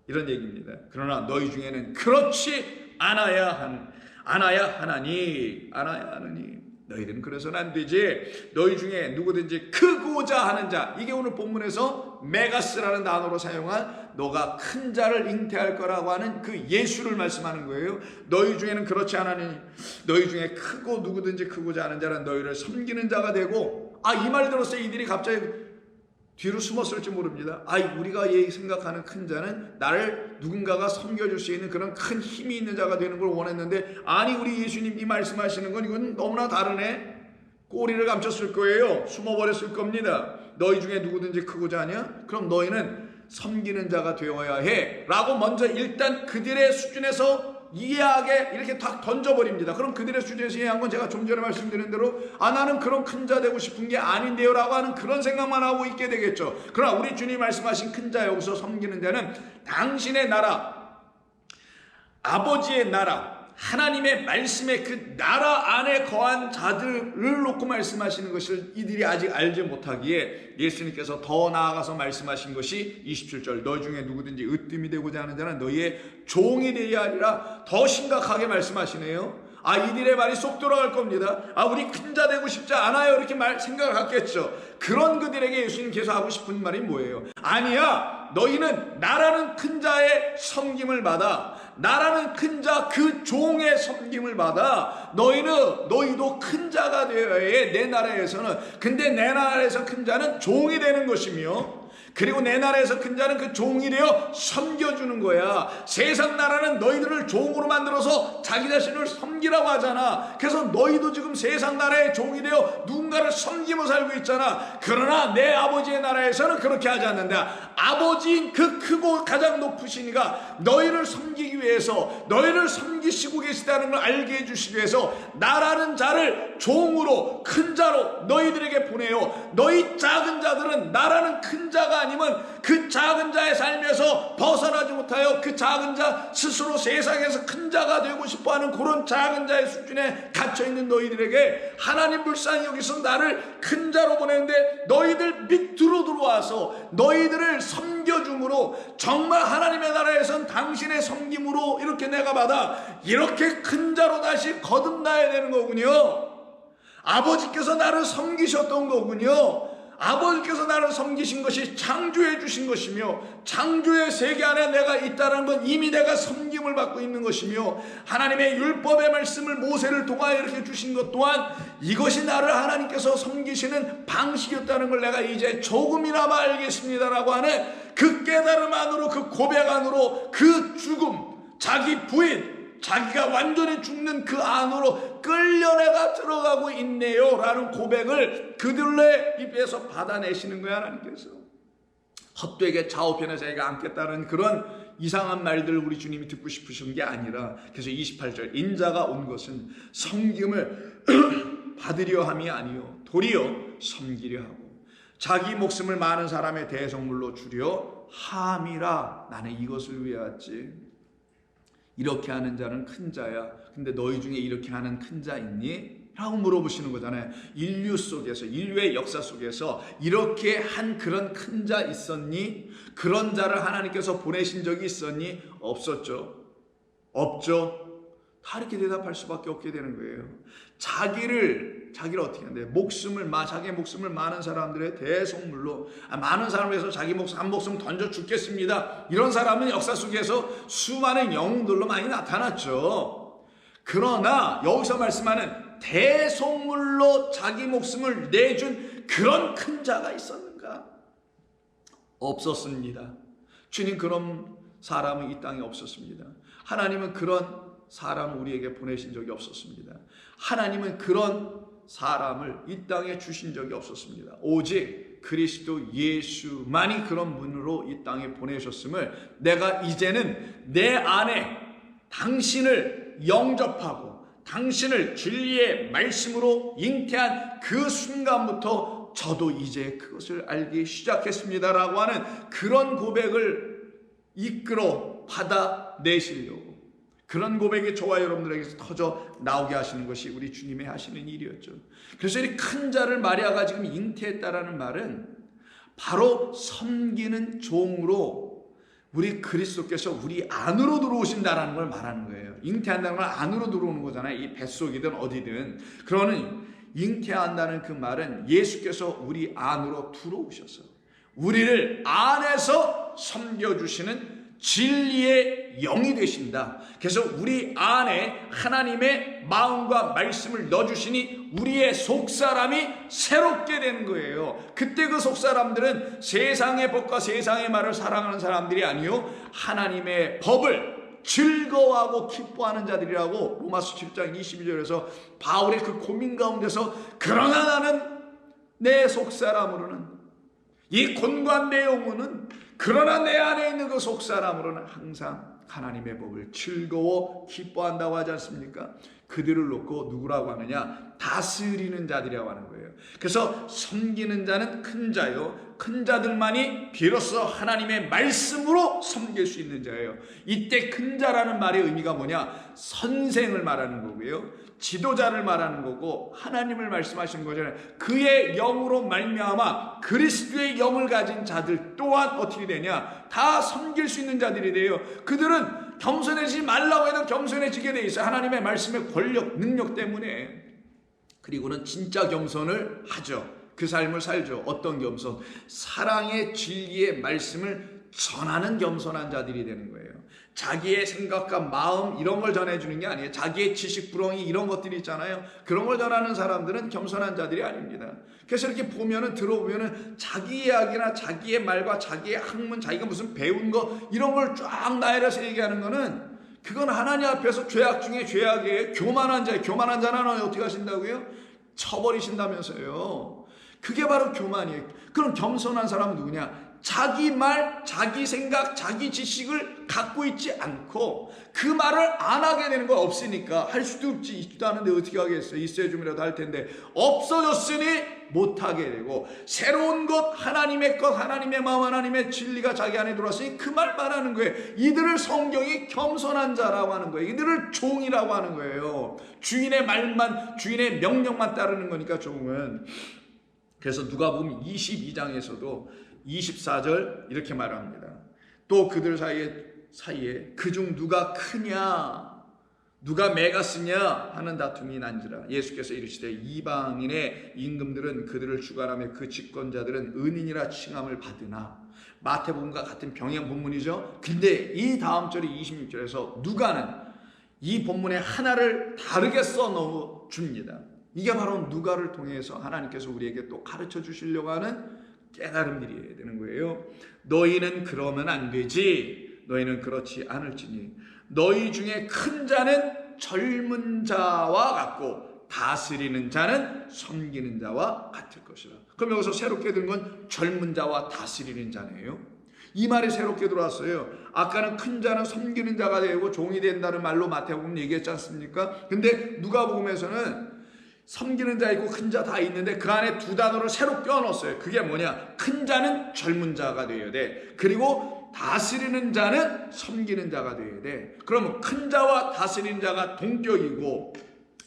[SPEAKER 1] 이런 얘기입니다. 그러나 너희 중에는 그렇지 않아야 하나니 너희들은 그래서는 안 되지. 너희 중에 누구든지 크고자 하는 자, 이게 오늘 본문에서 메가스라는 단어로 사용한 너가 큰 자를 잉태할 거라고 하는 그 예수를 말씀하는 거예요. 너희 중에는 그렇지 않으니 너희 중에 크고 누구든지 크고자 하는 자는 너희를 섬기는 자가 되고. 이 말 들었을 때 이들이 갑자기 뒤로 숨었을지 모릅니다. 우리가 생각하는 큰 자는 나를 누군가가 섬겨줄 수 있는 그런 큰 힘이 있는 자가 되는 걸 원했는데, 아니 우리 예수님이 말씀하시는 건 이건 너무나 다르네. 꼬리를 감췄을 거예요. 숨어버렸을 겁니다. 너희 중에 누구든지 크고자 하냐? 그럼 너희는 섬기는 자가 되어야 해 라고 먼저 일단 그들의 수준에서 이해하게 이렇게 딱 던져버립니다. 그럼 그들의 수준에서 이해한 건 제가 좀 전에 말씀드린 대로 나는 그런 큰 자 되고 싶은 게 아닌데요 라고 하는 그런 생각만 하고 있게 되겠죠. 그러나 우리 주님 말씀하신 큰 자, 여기서 섬기는 자는 당신의 나라, 아버지의 나라, 하나님의 말씀의 그 나라 안에 거한 자들을 놓고 말씀하시는 것을 이들이 아직 알지 못하기에 예수님께서 더 나아가서 말씀하신 것이 27절 너희 중에 누구든지 으뜸이 되고자 하는 자는 너희의 종이 되어야 하리라. 더 심각하게 말씀하시네요. 이들의 말이 쏙 들어갈 겁니다. 우리 큰 자 되고 싶지 않아요 이렇게 생각을 갖겠죠. 그런 그들에게 예수님께서 하고 싶은 말이 뭐예요? 아니야, 너희는 나라는 큰 자의 섬김을 받아, 나라는 큰 자 그 종의 섬김을 받아. 너희도 큰 자가 되어야 해 내 나라에서는. 근데 내 나라에서 큰 자는 종이 되는 것이며, 그리고 내 나라에서 큰 자는 그 종이 되어 섬겨주는 거야. 세상 나라는 너희들을 종으로 만들어서 자기 자신을 섬기라고 하잖아. 그래서 너희도 지금 세상 나라의 종이 되어 누군가를 섬기며 살고 있잖아. 그러나 내 아버지의 나라에서는 그렇게 하지 않는다. 아버지인 그 크고 가장 높으신 이가 너희를 섬기기 위해서, 너희를 섬기시고 계시다는 걸 알게 해주시기 위해서 나라는 자를 종으로 큰 자로 너희들에게 보내요. 너희 작은 자들은 나라는 큰 자가 아니면 그 작은 자의 삶에서 벗어나지 못하여 그 작은 자 스스로 세상에서 큰 자가 되고 싶어하는 그런 작은 자의 수준에 갇혀있는 너희들에게 하나님 불쌍히 여기서 나를 큰 자로 보내는데 너희들 밑으로 들어와서 너희들을 섬겨줌으로 정말 하나님의 나라에선 당신의 섬김으로 이렇게 내가 받아 이렇게 큰 자로 다시 거듭나야 되는 거군요. 아버지께서 나를 섬기셨던 거군요. 아버지께서 나를 섬기신 것이 창조해 주신 것이며 창조의 세계 안에 내가 있다는 건 이미 내가 섬김을 받고 있는 것이며 하나님의 율법의 말씀을 모세를 통하여 이렇게 주신 것 또한 이것이 나를 하나님께서 섬기시는 방식이었다는 걸 내가 이제 조금이나마 알겠습니다라고 하는 그 깨달음 안으로 그 고백 안으로 그 죽음 자기 부인 자기가 완전히 죽는 그 안으로 끌려내가 들어가고 있네요 라는 고백을 그들의 입에서 받아내시는 거야. 하나님께서 헛되게 좌우편에 자기가 앉겠다는 그런 이상한 말들을 우리 주님이 듣고 싶으신 게 아니라 그래서 28절 인자가 온 것은 섬김을 받으려 함이 아니요 도리어 섬기려 하고 자기 목숨을 많은 사람의 대성물로 주려 함이라. 나는 이것을 위해 왔지. 이렇게 하는 자는 큰 자야. 근데 너희 중에 이렇게 하는 큰 자 있니? 라고 물어보시는 거잖아요. 인류 속에서 인류의 역사 속에서 이렇게 한 그런 큰 자 있었니? 그런 자를 하나님께서 보내신 적이 있었니? 없었죠. 없죠. 다 이렇게 대답할 수밖에 없게 되는 거예요. 자기를 어떻게 하는데 자기의 목숨을 많은 사람들의 대속물로 많은 사람을 위해서 자기 한 목숨 던져 죽겠습니다. 이런 사람은 역사 속에서 수많은 영웅들로 많이 나타났죠. 그러나 여기서 말씀하는 대속물로 자기 목숨을 내준 그런 큰 자가 있었는가? 없었습니다. 주님 그런 사람은 이 땅에 없었습니다. 하나님은 그런 사람을 우리에게 보내신 적이 없었습니다. 하나님은 그런 사람을 이 땅에 주신 적이 없었습니다. 오직 그리스도 예수만이 그런 분으로 이 땅에 보내셨음을 내가 이제는 내 안에 당신을 영접하고 당신을 진리의 말씀으로 잉태한 그 순간부터 저도 이제 그것을 알기 시작했습니다라고 하는 그런 고백을 이끌어 받아내시려고 그런 고백이 저와 여러분들에게서 터져 나오게 하시는 것이 우리 주님의 하시는 일이었죠. 그래서 이 큰 자를 마리아가 지금 잉태했다라는 말은 바로 섬기는 종으로 우리 그리스도께서 우리 안으로 들어오신다라는 걸 말하는 거예요. 잉태한다는 건 안으로 들어오는 거잖아요. 이 뱃속이든 어디든. 그러는 잉태한다는 그 말은 예수께서 우리 안으로 들어오셔서 우리를 안에서 섬겨주시는 진리의 영이 되신다. 그래서 우리 안에 하나님의 마음과 말씀을 넣어주시니 우리의 속사람이 새롭게 되는 거예요. 그때 그 속사람들은 세상의 법과 세상의 말을 사랑하는 사람들이 아니요 하나님의 법을 즐거워하고 기뻐하는 자들이라고 로마서 7장 22절에서 바울의 그 고민 가운데서 그러나 나는 내 속사람으로는 이 곤고한 내 영혼은 그러나 내 안에 있는 그 속사람으로는 항상 하나님의 법을 즐거워 기뻐한다고 하지 않습니까? 그들을 놓고 누구라고 하느냐? 다스리는 자들이라고 하는 거예요. 그래서 섬기는 자는 큰 자요. 큰 자들만이 비로소 하나님의 말씀으로 섬길 수 있는 자예요. 이때 큰 자라는 말의 의미가 뭐냐? 선생을 말하는 거고요. 지도자를 말하는 거고 하나님을 말씀하시는 거잖아요. 그의 영으로 말미암아 그리스도의 영을 가진 자들 또한 어떻게 되냐? 다 섬길 수 있는 자들이 돼요. 그들은 겸손해지지 말라고 해도 겸손해지게 돼 있어요. 하나님의 말씀의 권력, 능력 때문에. 그리고는 진짜 겸손을 하죠. 그 삶을 살죠. 어떤 겸손? 사랑의 진리의 말씀을 전하는 겸손한 자들이 되는 거예요. 자기의 생각과 마음 이런 걸 전해주는 게 아니에요. 자기의 지식 부렁이 이런 것들이 있잖아요. 그런 걸 전하는 사람들은 겸손한 자들이 아닙니다. 그래서 이렇게 보면은 들어보면은 자기 이야기나 자기의 말과 자기의 학문, 자기가 무슨 배운 거 이런 걸 쫙 나열해서 얘기하는 거는 그건 하나님 앞에서 죄악 중에 죄악이에요. 교만한 자예요. 교만한 자는 어떻게 하신다고요? 쳐버리신다면서요. 그게 바로 교만이에요. 그럼 겸손한 사람은 누구냐? 자기 말, 자기 생각, 자기 지식을 갖고 있지 않고 그 말을 안 하게 되는 거 없으니까 할 수도 없지. 있지도 않은데 어떻게 하겠어요? 있어야 좀이라도 할 텐데 없어졌으니 못하게 되고 새로운 것, 하나님의 것, 하나님의 마음, 하나님의 진리가 자기 안에 들어왔으니 그 말 말하는 거예요. 이들을 성경이 겸손한 자라고 하는 거예요. 이들을 종이라고 하는 거예요. 주인의 말만, 주인의 명령만 따르는 거니까 종은. 그래서 누가복음 22장에서도 24절 이렇게 말합니다. 또 그들 사이에 그중 누가 크냐 누가 매가 쓰냐 하는 다툼이 난지라. 예수께서 이르시되 이방인의 임금들은 그들을 주관하며 그 집권자들은 은인이라 칭함을 받으나. 마태복음과 같은 병행 본문이죠. 근데 이 다음 절이 26절에서 누가는 이 본문의 하나를 다르게 써 줍니다. 이게 바로 누가를 통해서 하나님께서 우리에게 또 가르쳐 주시려고 하는 깨달음들이 되는 거예요. 너희는 그러면 안 되지. 너희는 그렇지 않을지니 너희 중에 큰 자는 젊은 자와 같고 다스리는 자는 섬기는 자와 같을 것이라. 그럼 여기서 새롭게 든 건 젊은 자와 다스리는 자네요. 이 말이 새롭게 들어왔어요. 아까는 큰 자는 섬기는 자가 되고 종이 된다는 말로 마태복음 얘기했지 않습니까? 근데 누가복음에서는 섬기는 자 있고 큰 자 다 있는데 그 안에 두 단어를 새로 껴넣었어요. 그게 뭐냐? 큰 자는 젊은 자가 되어야 돼. 그리고 다스리는 자는 섬기는 자가 되어야 돼. 그러면 큰 자와 다스리는 자가 동격이고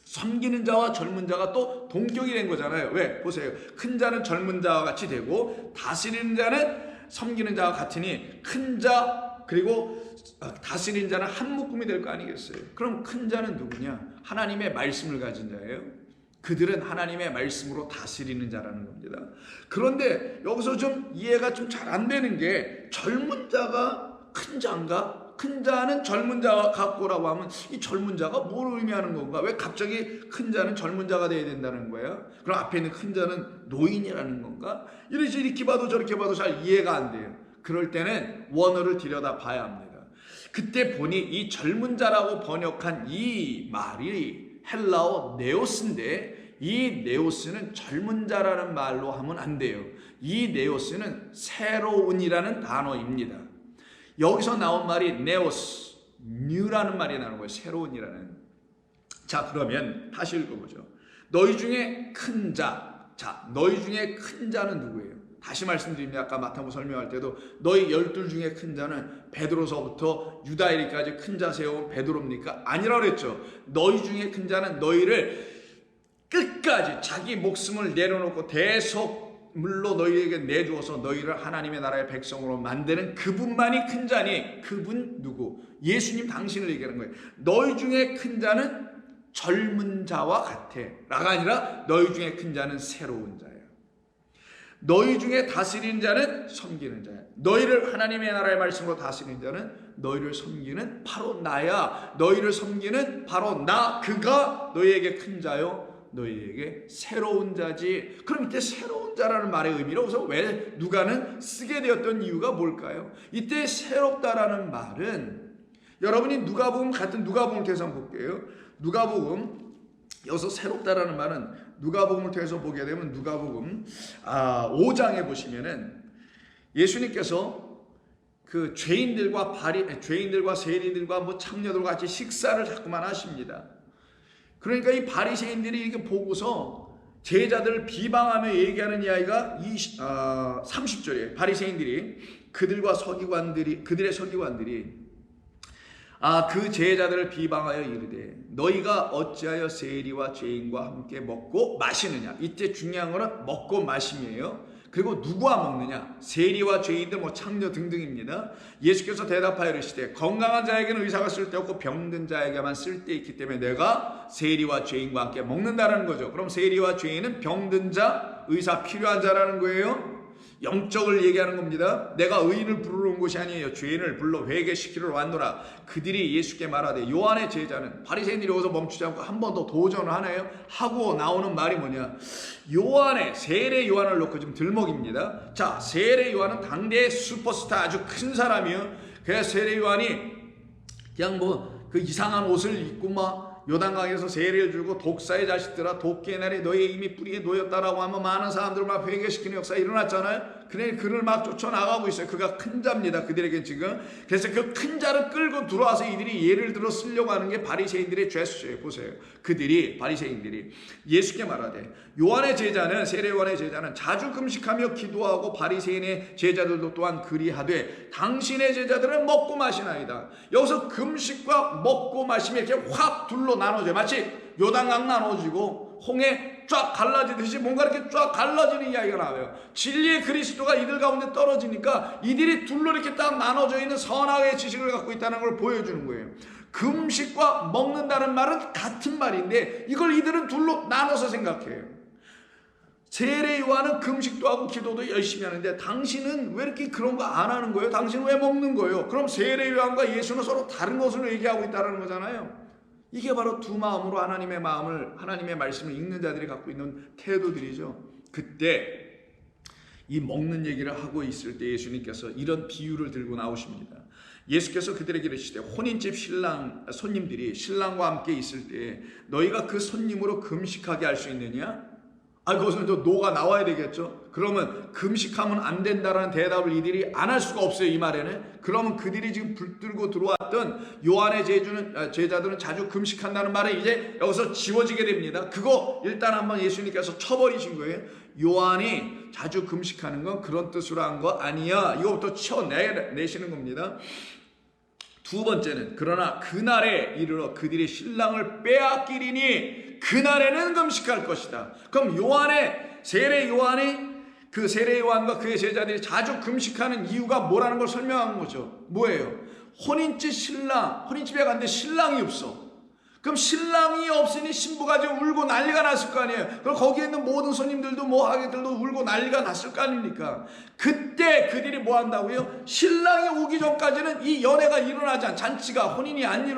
[SPEAKER 1] 섬기는 자와 젊은 자가 또 동격이 된 거잖아요. 왜? 보세요. 큰 자는 젊은 자와 같이 되고 다스리는 자는 섬기는 자와 같으니 큰 자 그리고 다스리는 자는 한 묶음이 될 거 아니겠어요? 그럼 큰 자는 누구냐? 하나님의 말씀을 가진 자예요. 그들은 하나님의 말씀으로 다스리는 자라는 겁니다. 그런데 여기서 좀 이해가 좀 잘 안 되는 게 젊은 자가 큰 자인가? 큰 자는 젊은 자와 같고라고 하면 이 젊은 자가 뭘 의미하는 건가? 왜 갑자기 큰 자는 젊은 자가 돼야 된다는 거야? 그럼 앞에 있는 큰 자는 노인이라는 건가? 이렇게 봐도 저렇게 봐도 잘 이해가 안 돼요. 그럴 때는 원어를 들여다 봐야 합니다. 그때 보니 이 젊은 자라고 번역한 이 말이 헬라어 네오스인데 이 네오스는 젊은 자라는 말로 하면 안 돼요. 이 네오스는 새로운이라는 단어입니다. 여기서 나온 말이 네오스, 뉴라는 말이 나오는 거예요. 새로운이라는. 자, 그러면 다시 읽어보죠. 너희 중에 큰 자. 자, 너희 중에 큰 자는 누구예요? 다시 말씀드립니다. 아까 마태복음 설명할 때도 너희 12 중에 큰 자는 베드로서부터 유다인까지 큰 자 세운 베드로입니까? 아니라고 그랬죠. 너희 중에 큰 자는 너희를 끝까지 자기 목숨을 내려놓고 대속물로 너희에게 내주어서 너희를 하나님의 나라의 백성으로 만드는 그분만이 큰 자니 그분 누구? 예수님 당신을 얘기하는 거예요. 너희 중에 큰 자는 젊은 자와 같아 라가 아니라 너희 중에 큰 자는 새로운 자예요. 너희 중에 다스리는 자는 섬기는 자야. 너희를 하나님의 나라의 말씀으로 다스리는 자는 너희를 섬기는 바로 나야. 너희를 섬기는 바로 나. 그가 너희에게 큰 자요 너희에게 새로운 자지. 그럼 이때 새로운 자라는 말의 의미로 그래서 왜 누가는 쓰게 되었던 이유가 뭘까요? 이때 새롭다라는 말은 여러분이 누가복음 같은 누가복음을 통해서 한번 볼게요. 누가복음 여기서 새롭다라는 말은 누가복음을 통해서 보게 되면 누가복음 5장에 보시면은 예수님께서 그 죄인들과 세리들과 뭐 창녀들과 같이 식사를 자꾸만 하십니다. 그러니까 이 바리새인들이 이렇게 보고서 제자들을 비방하며 얘기하는 이야기가 30절이에요. 바리새인들이 그들의 서기관들이 그 제자들을 비방하여 이르되 너희가 어찌하여 세리와 죄인과 함께 먹고 마시느냐. 이때 중요한 거는 먹고 마심이에요. 그리고 누구와 먹느냐? 세리와 죄인들 뭐 창녀 등등입니다. 예수께서 대답하여 이르시되 건강한 자에게는 의사가 쓸데없고 병든 자에게만 쓸데있기 때문에 내가 세리와 죄인과 함께 먹는다라는 거죠. 그럼 세리와 죄인은 병든 자, 의사 필요한 자라는 거예요. 영적을 얘기하는 겁니다. 내가 의인을 부르러 온 것이 아니에요. 죄인을 불러 회개시키러 왔노라. 그들이 예수께 말하되 요한의 제자는 바리새인들이 여기서 멈추지 않고 한 번 더 도전을 하네요. 하고 나오는 말이 뭐냐? 세례 요한을 놓고 지금 들먹입니다. 자, 세례 요한은 당대의 슈퍼스타 아주 큰 사람이요. 그래서 세례 요한이 그냥 뭐 그 이상한 옷을 입고 막 요단강에서 세례를 주고 독사의 자식들아 돕기의 날에 너희 이미 뿌리에 놓였다라고 하면 많은 사람들을 막 회개시키는 역사가 일어났잖아요. 그래 그를 막 쫓아나가고 있어요. 그가 큰 자입니다. 그들에게 지금. 그래서 그 큰 자를 끌고 들어와서 이들이 예를 들어 쓰려고 하는 게 바리새인들의 죄수예요. 보세요. 그들이 바리새인들이 예수께 말하되 요한의 제자는 세례 요한의 제자는 자주 금식하며 기도하고 바리새인의 제자들도 또한 그리하되 당신의 제자들은 먹고 마시나이다. 여기서 금식과 먹고 마심이 이렇게 확 둘로 나눠져요. 마치 요단강 나눠지고 홍해 쫙 갈라지듯이 뭔가 이렇게 쫙 갈라지는 이야기가 나와요. 진리의 그리스도가 이들 가운데 떨어지니까 이들이 둘로 이렇게 딱 나눠져 있는 선악의 지식을 갖고 있다는 걸 보여주는 거예요. 금식과 먹는다는 말은 같은 말인데 이걸 이들은 둘로 나눠서 생각해요. 세례 요한은 금식도 하고 기도도 열심히 하는데 당신은 왜 이렇게 그런 거 안 하는 거예요? 당신은 왜 먹는 거예요? 그럼 세례 요한과 예수는 서로 다른 것을 얘기하고 있다는 거잖아요. 이게 바로 두 마음으로 하나님의 마음을, 하나님의 말씀을 읽는 자들이 갖고 있는 태도들이죠. 그때 이 먹는 얘기를 하고 있을 때 예수님께서 이런 비유를 들고 나오십니다. 예수께서 그들에게 이르시되 혼인집 손님들이 신랑과 함께 있을 때 너희가 그 손님으로 금식하게 할 수 있느냐? 거기서 또 노가 나와야 되겠죠. 그러면 금식하면 안 된다라는 대답을 이들이 안 할 수가 없어요. 이 말에는. 그러면 그들이 지금 불들고 들어왔던 요한의 제자들은 자주 금식한다는 말은 이제 여기서 지워지게 됩니다. 그거 일단 한번 예수님께서 쳐버리신 거예요. 요한이 자주 금식하는 건 그런 뜻으로 한 거 아니야. 이거부터 쳐내시는 겁니다. 두 번째는 그러나 그날에 이르러 그들이 신랑을 빼앗기리니 그날에는 금식할 것이다. 그럼 세례 요한이 그 세례 요한과 그의 제자들이 자주 금식하는 이유가 뭐라는 걸 설명한 거죠. 뭐예요? 혼인집에 갔는데 신랑이 없어. 그럼 신랑이 없으니 신부가 지금 울고 난리가 났을 거 아니에요. 그럼 거기에 있는 모든 손님들도 하객들도 울고 난리가 났을 거 아닙니까? 그때 그들이 뭐 한다고요? 신랑이 오기 전까지는 이 연애가 일어나지 않아. 잔치가 혼인이 안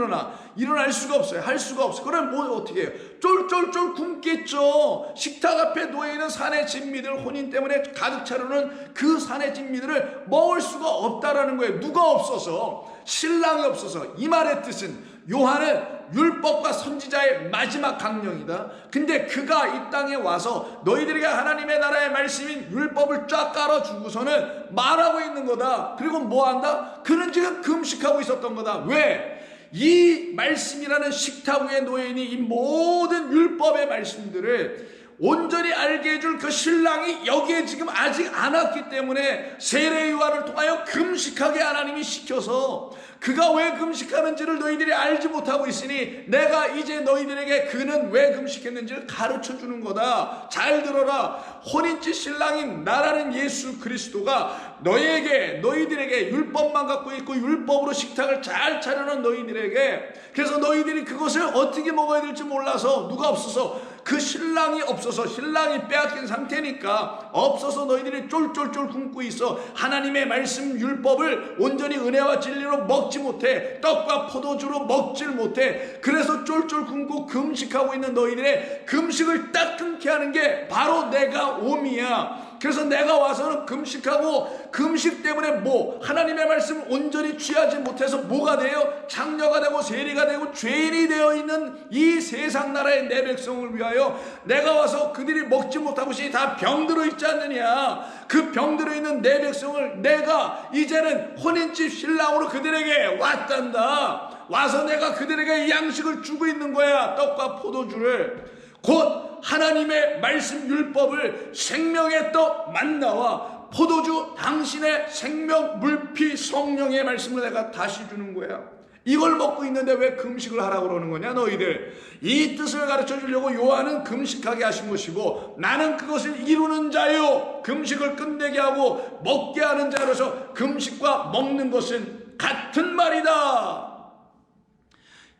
[SPEAKER 1] 일어날 수가 없어요. 할 수가 없어. 그럼 어떻게 해요? 쫄쫄쫄 굶겠죠. 식탁 앞에 놓여있는 산의 진미들, 혼인 때문에 가득 차려는 그 산의 진미들을 먹을 수가 없다라는 거예요. 누가 없어서? 신랑이 없어서. 이 말의 뜻은 요한은 율법과 선지자의 마지막 강령이다. 근데 그가 이 땅에 와서 너희들에게 하나님의 나라의 말씀인 율법을 쫙 깔아주고서는 말하고 있는 거다. 그리고 뭐 한다? 그는 지금 금식하고 있었던 거다. 왜? 이 말씀이라는 식탁 위에 놓여있는 이 모든 율법의 말씀들을 온전히 알게 해줄 그 신랑이 여기에 지금 아직 안 왔기 때문에 세례 요한을 통하여 금식하게 하나님이 시켜서 그가 왜 금식하는지를 너희들이 알지 못하고 있으니 내가 이제 너희들에게 그는 왜 금식했는지를 가르쳐 주는 거다. 잘 들어라. 혼인집 신랑인 나라는 예수 그리스도가 너희들에게 율법만 갖고 있고 율법으로 식탁을 잘 차려놓은 너희들에게, 그래서 너희들이 그것을 어떻게 먹어야 될지 몰라서 누가 없어서, 그 신랑이 없어서, 신랑이 빼앗긴 상태니까 없어서 너희들이 쫄쫄쫄 굶고 있어. 하나님의 말씀 율법을 온전히 은혜와 진리로 먹지 못해. 떡과 포도주로 먹질 못해. 그래서 쫄쫄 굶고 금식하고 있는 너희들의 금식을 딱 끊게 하는 게 바로 내가 오미야. 그래서 내가 와서는 금식하고, 금식 때문에 하나님의 말씀을 온전히 취하지 못해서 뭐가 돼요? 장녀가 되고 세리가 되고 죄인이 되어 있는 이 세상 나라의 내 백성을 위하여 내가 와서 그들이 먹지 못하고 있으니 다 병들어 있지 않느냐. 그 병들어 있는 내 백성을 내가 이제는 혼인집 신랑으로 그들에게 왔단다. 와서 내가 그들에게 양식을 주고 있는 거야. 떡과 포도주를. 곧 하나님의 말씀 율법을 생명의 떡 만나와 포도주 당신의 생명 물피 성령의 말씀을 내가 다시 주는 거야. 이걸 먹고 있는데 왜 금식을 하라고 그러는 거냐 너희들. 이 뜻을 가르쳐 주려고 요한은 금식하게 하신 것이고 나는 그것을 이루는 자요, 금식을 끝내게 하고 먹게 하는 자로서 금식과 먹는 것은 같은 말이다.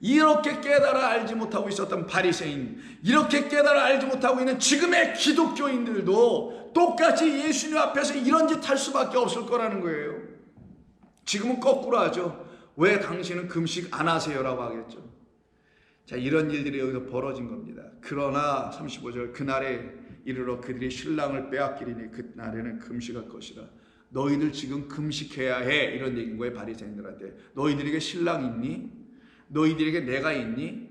[SPEAKER 1] 이렇게 깨달아 알지 못하고 있었던 바리새인, 이렇게 깨달아 알지 못하고 있는 지금의 기독교인들도 똑같이 예수님 앞에서 이런 짓 할 수밖에 없을 거라는 거예요. 지금은 거꾸로 하죠. 왜 당신은 금식 안 하세요? 라고 하겠죠. 자, 이런 일들이 여기서 벌어진 겁니다. 그러나 35절 그날에 이르러 그들이 신랑을 빼앗기리니 그날에는 금식할 것이라. 너희들 지금 금식해야 해. 이런 얘기인 거예요. 바리새인들한테. 너희들에게 신랑 있니? 너희들에게 내가 있니?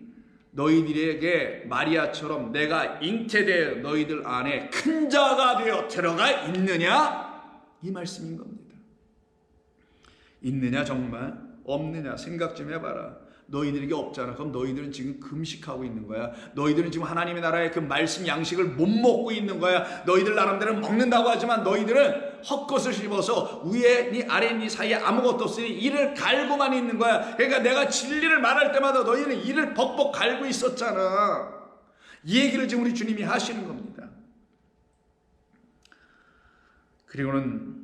[SPEAKER 1] 너희들에게 마리아처럼 내가 잉태되어 너희들 안에 큰 자가 되어 들어가 있느냐? 이 말씀인 겁니다. 있느냐 정말? 없느냐 생각 좀 해봐라. 너희들에게 없잖아. 그럼 너희들은 지금 금식하고 있는 거야. 너희들은 지금 하나님의 나라의 그 말씀 양식을 못 먹고 있는 거야. 너희들 나름대로 먹는다고 하지만 너희들은 헛것을 씹어서 위에 아래 사이에 아무것도 없으니 이를 갈고만 있는 거야. 그러니까 내가 진리를 말할 때마다 너희는 이를 벅벅 갈고 있었잖아. 이 얘기를 지금 우리 주님이 하시는 겁니다. 그리고는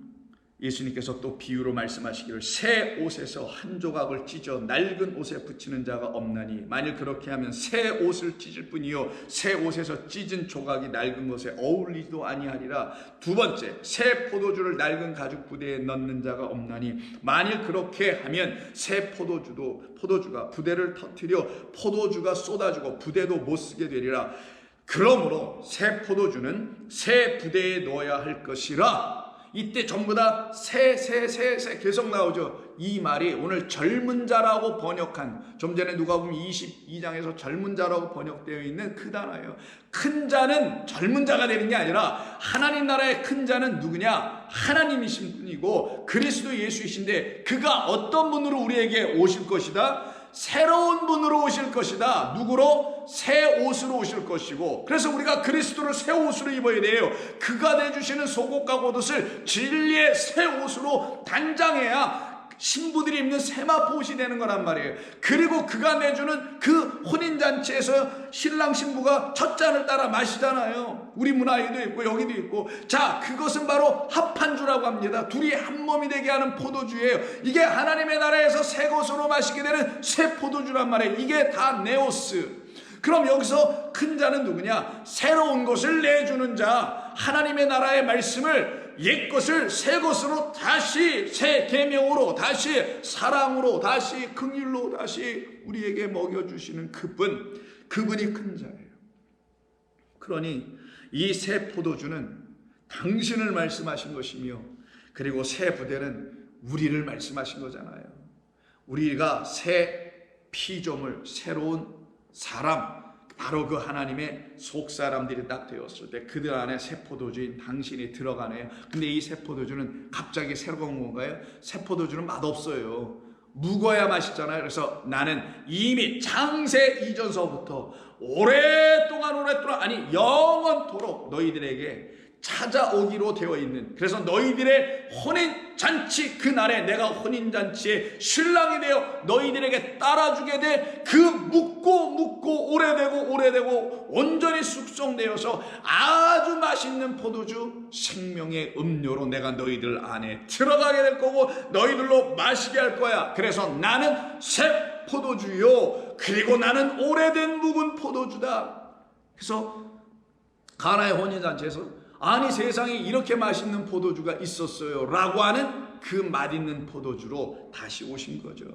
[SPEAKER 1] 예수님께서 또 비유로 말씀하시기를 새 옷에서 한 조각을 찢어 낡은 옷에 붙이는 자가 없나니 만일 그렇게 하면 새 옷을 찢을 뿐이요 새 옷에서 찢은 조각이 낡은 것에 어울리지도 아니하리라. 두 번째, 새 포도주를 낡은 가죽 부대에 넣는 자가 없나니 만일 그렇게 하면 새 포도주가 부대를 터뜨려 포도주가 쏟아지고 부대도 못 쓰게 되리라. 그러므로 새 포도주는 새 부대에 넣어야 할 것이라. 이때 전부 다 새 계속 나오죠. 이 말이 오늘 젊은 자라고 번역한, 좀 전에 누가복음 22장에서 젊은 자라고 번역되어 있는 그 단어예요. 큰 자는 젊은 자가 되는 게 아니라 하나님 나라의 큰 자는 누구냐? 하나님이신 분이고 그리스도 예수이신데 그가 어떤 분으로 우리에게 오실 것이다? 새로운 분으로 오실 것이다. 누구로? 새 옷으로 오실 것이고, 그래서 우리가 그리스도를 새 옷으로 입어야 돼요. 그가 내주시는 속옷과 겉옷을 진리의 새 옷으로 단장해야 신부들이 입는 세마포 옷이 되는 거란 말이에요. 그리고 그가 내주는 그 혼인잔치에서 신랑 신부가 첫 잔을 따라 마시잖아요. 우리 문화에도 있고 여기도 있고. 자, 그것은 바로 합한주라고 합니다. 둘이 한 몸이 되게 하는 포도주예요. 이게 하나님의 나라에서 새 것으로 마시게 되는 새 포도주란 말이에요. 이게 다 네오스. 그럼 여기서 큰 자는 누구냐? 새로운 것을 내주는 자, 하나님의 나라의 말씀을 옛 것을 새 것으로 다시 새 계명으로 다시 사랑으로 다시 긍휼로 다시 우리에게 먹여주시는 그분이 큰 자예요. 그러니 이 새 포도주는 당신을 말씀하신 것이며 그리고 새 부대는 우리를 말씀하신 거잖아요. 우리가 새 피조물, 새로운 사람, 바로 그 하나님의 속사람들이 딱 되었을 때 그들 안에 새 포도주인 당신이 들어가네요. 근데 이 새 포도주는 갑자기 새로운 건가요? 새 포도주는 맛없어요. 묵어야 맛있잖아요. 그래서 나는 이미 창세 이전서부터 오랫동안 아니 영원토록 너희들에게 찾아오기로 되어 있는, 그래서 너희들의 혼인잔치 그날에 내가 혼인잔치의 신랑이 되어 너희들에게 따라주게 될 그 묵고 오래되고 온전히 숙성되어서 아주 맛있는 포도주 생명의 음료로 내가 너희들 안에 들어가게 될 거고 너희들로 마시게 할 거야. 그래서 나는 새 포도주요, 그리고 나는 오래된 묵은 포도주다. 그래서 가나의 혼인잔치에서 아니 세상에 이렇게 맛있는 포도주가 있었어요 라고 하는 그 맛있는 포도주로 다시 오신 거죠.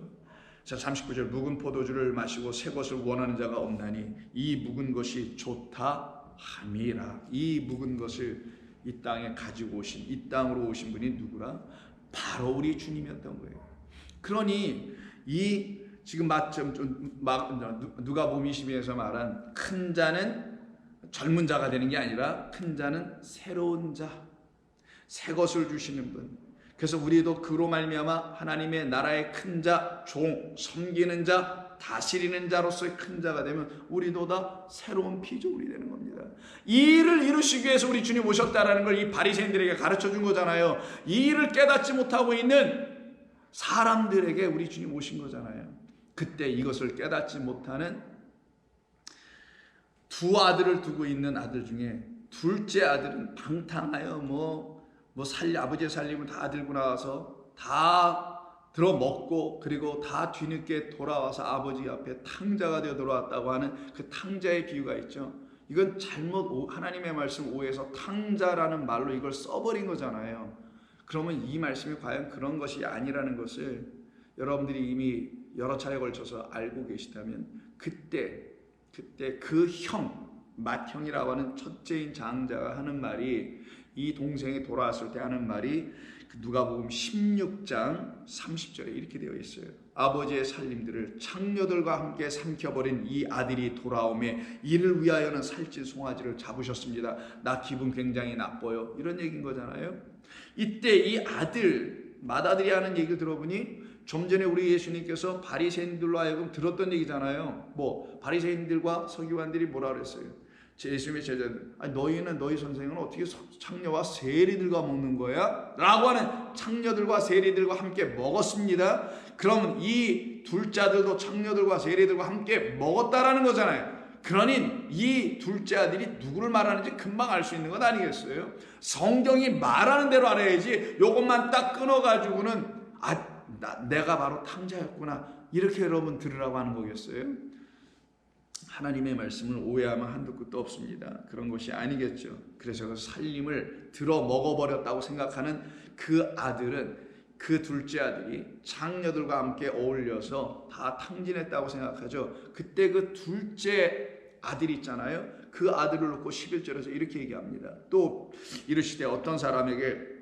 [SPEAKER 1] 자, 39절 묵은 포도주를 마시고 새 것을 원하는 자가 없나니 이 묵은 것이 좋다 함이라. 이 묵은 것을 이 땅에 가지고 오신, 이 땅으로 오신 분이 누구라? 바로 우리 주님이었던 거예요. 그러니 이 지금 누가복음 22에서 말한 큰 자는 젊은 자가 되는 게 아니라 큰 자는 새로운 자, 새 것을 주시는 분. 그래서 우리도 그로 말미암아 하나님의 나라의 큰 자, 종, 섬기는 자, 다스리는 자로서의 큰 자가 되면 우리도 다 새로운 피조물이 되는 겁니다. 이 일을 이루시기 위해서 우리 주님 오셨다라는 걸 이 바리새인들에게 가르쳐 준 거잖아요. 이 일을 깨닫지 못하고 있는 사람들에게 우리 주님 오신 거잖아요. 그때 이것을 깨닫지 못하는 두 아들을 두고 있는 아들 중에 둘째 아들은 방탕하여 아버지의 살림을 다 들고 나와서 다 들어먹고 그리고 다 뒤늦게 돌아와서 아버지 앞에 탕자가 되어 돌아왔다고 하는 그 탕자의 비유가 있죠. 이건 잘못 하나님의 말씀 오해해서 탕자라는 말로 이걸 써버린 거잖아요. 그러면 이 말씀이 과연 그런 것이 아니라는 것을 여러분들이 이미 여러 차례 걸쳐서 알고 계시다면 그때 그 형, 맏형이라고 하는 첫째인 장자가 하는 말이, 이 동생이 돌아왔을 때 하는 말이 누가복음 16장 30절에 이렇게 되어 있어요. 아버지의 살림들을 창녀들과 함께 삼켜버린 이 아들이 돌아오매 이를 위하여는 살찐 송아지를 잡으셨습니다. 나 기분 굉장히 나빠요. 이런 얘기인 거잖아요. 이때 이 아들, 맏아들이 하는 얘기를 들어보니 좀 전에 우리 예수님께서 바리새인들로 하여금 들었던 얘기잖아요. 바리새인들과 서기관들이 뭐라 그랬어요? 예수님의 제자들, 너희는, 너희 선생은 어떻게 창녀와 세리들과 먹는 거야? 라고 하는, 창녀들과 세리들과 함께 먹었습니다. 그러면 이 둘째 아들도 창녀들과 세리들과 함께 먹었다라는 거잖아요. 그러니 이 둘째 아들이 누구를 말하는지 금방 알 수 있는 것 아니겠어요? 성경이 말하는 대로 알아야지 요것만 딱 끊어가지고는 내가 바로 탕자였구나 이렇게 여러분 들으라고 하는 거겠어요? 하나님의 말씀을 오해하면 한도 끝도 없습니다. 그런 것이 아니겠죠. 그래서 그 살림을 들어 먹어버렸다고 생각하는 그 아들은, 그 둘째 아들이 창녀들과 함께 어울려서 다 탕진했다고 생각하죠. 그때 그 둘째 아들 있잖아요. 그 아들을 놓고 11절에서 이렇게 얘기합니다. 또 이르시되 어떤 사람에게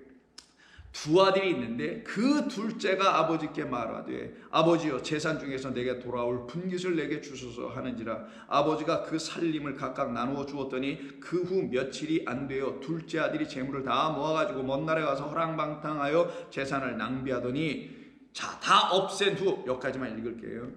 [SPEAKER 1] 두 아들이 있는데 그 둘째가 아버지께 말하되 아버지여 재산 중에서 내게 돌아올 분깃을 내게 주소서 하는지라. 아버지가 그 살림을 각각 나누어 주었더니 그 후 며칠이 안 되어 둘째 아들이 재물을 다 모아가지고 먼 나라에 가서 허랑방탕하여 재산을 낭비하더니, 자, 다 없앤 후, 여기까지만 읽을게요.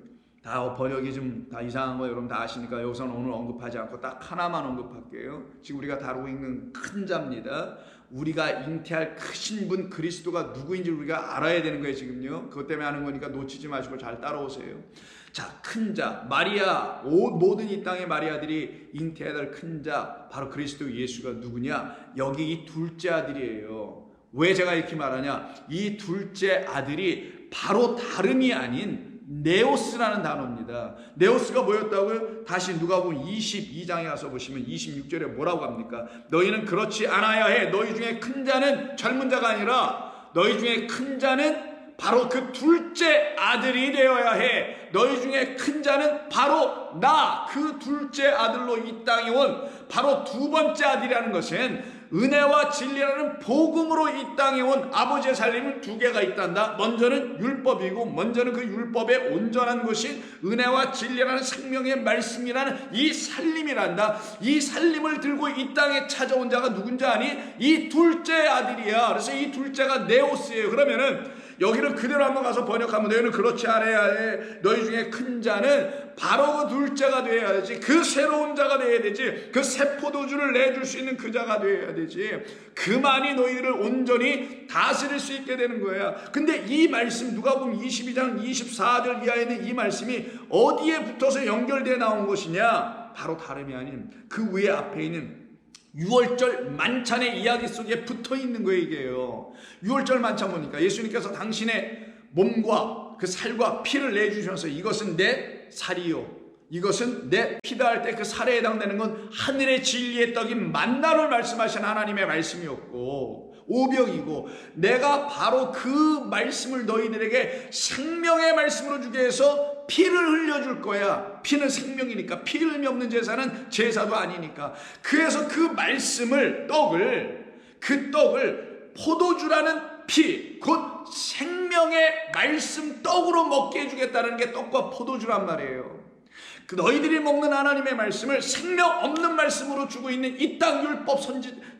[SPEAKER 1] 다 번역이 좀 다 이상한 거 여러분 다 아시니까 여기서는 오늘 언급하지 않고 딱 하나만 언급할게요. 지금 우리가 다루고 있는 큰 자입니다. 우리가 잉태할 크신 분 그리스도가 누구인지 우리가 알아야 되는 거예요. 지금요. 그것 때문에 하는 거니까 놓치지 마시고 잘 따라오세요. 자, 큰 자 마리아, 모든 이 땅의 마리아들이 잉태해야 될 큰 자 바로 그리스도 예수가 누구냐? 여기 이 둘째 아들이에요. 왜 제가 이렇게 말하냐? 이 둘째 아들이 바로 다름이 아닌 네오스라는 단어입니다. 네오스가 뭐였다고요? 다시 누가복음 22장에 가서 보시면 26절에 뭐라고 합니까? 너희는 그렇지 않아야 해. 너희 중에 큰 자는 젊은 자가 아니라 너희 중에 큰 자는 바로 그 둘째 아들이 되어야 해. 너희 중에 큰 자는 바로 나, 그 둘째 아들로 이 땅에 온 바로 두 번째 아들이라는 것은 은혜와 진리라는 복음으로 이 땅에 온 아버지의 살림은 두 개가 있단다. 먼저는 율법이고, 먼저는 그 율법의 온전한 것이 은혜와 진리라는 생명의 말씀이라는 이 살림이란다. 이 살림을 들고 이 땅에 찾아온 자가 누군지 아니? 이 둘째 아들이야. 그래서 이 둘째가 네오스예요. 그러면은 여기를 그대로 한번 가서 번역하면 너희는 그렇지 않아야 해. 너희 중에 큰 자는 바로 그 둘째가 되어야 되지. 그 새로운 자가 되어야 되지. 그 새 포도주를 내줄 수 있는 그 자가 되어야 되지. 그만이 너희들을 온전히 다스릴 수 있게 되는 거야. 근데 이 말씀 누가복음 22장 24절 이하에 있는 이 말씀이 어디에 붙어서 연결되어 나온 것이냐? 바로 다름이 아닌 그 위에 앞에 있는 유월절 만찬의 이야기 속에 붙어 있는 거예요. 이게요. 유월절 만찬 보니까 예수님께서 당신의 몸과 그 살과 피를 내주셔서 이것은 내 살이요, 이것은 내 피다 할 때 그 살에 해당되는 건 하늘의 진리의 떡인 만나를 말씀하신 하나님의 말씀이었고, 오병이고, 내가 바로 그 말씀을 너희들에게 생명의 말씀으로 주게 해서 피를 흘려줄 거야. 피는 생명이니까, 피 흘림이 없는 제사는 제사도 아니니까. 그래서 그 말씀을, 그 떡을 포도주라는 피, 곧 생명의 말씀 떡으로 먹게 해주겠다는 게 떡과 포도주란 말이에요. 그 너희들이 먹는 하나님의 말씀을 생명 없는 말씀으로 주고 있는 이 땅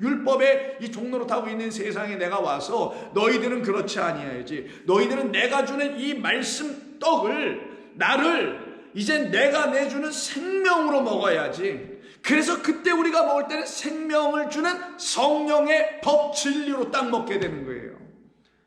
[SPEAKER 1] 율법의 이 종로로 타고 있는 세상에 내가 와서 너희들은 그렇지 아니해야지. 너희들은 내가 주는 이 말씀 떡을, 나를 이제 내가 내주는 생명으로 먹어야지. 그래서 그때 우리가 먹을 때는 생명을 주는 성령의 법 진리로 딱 먹게 되는 거예요.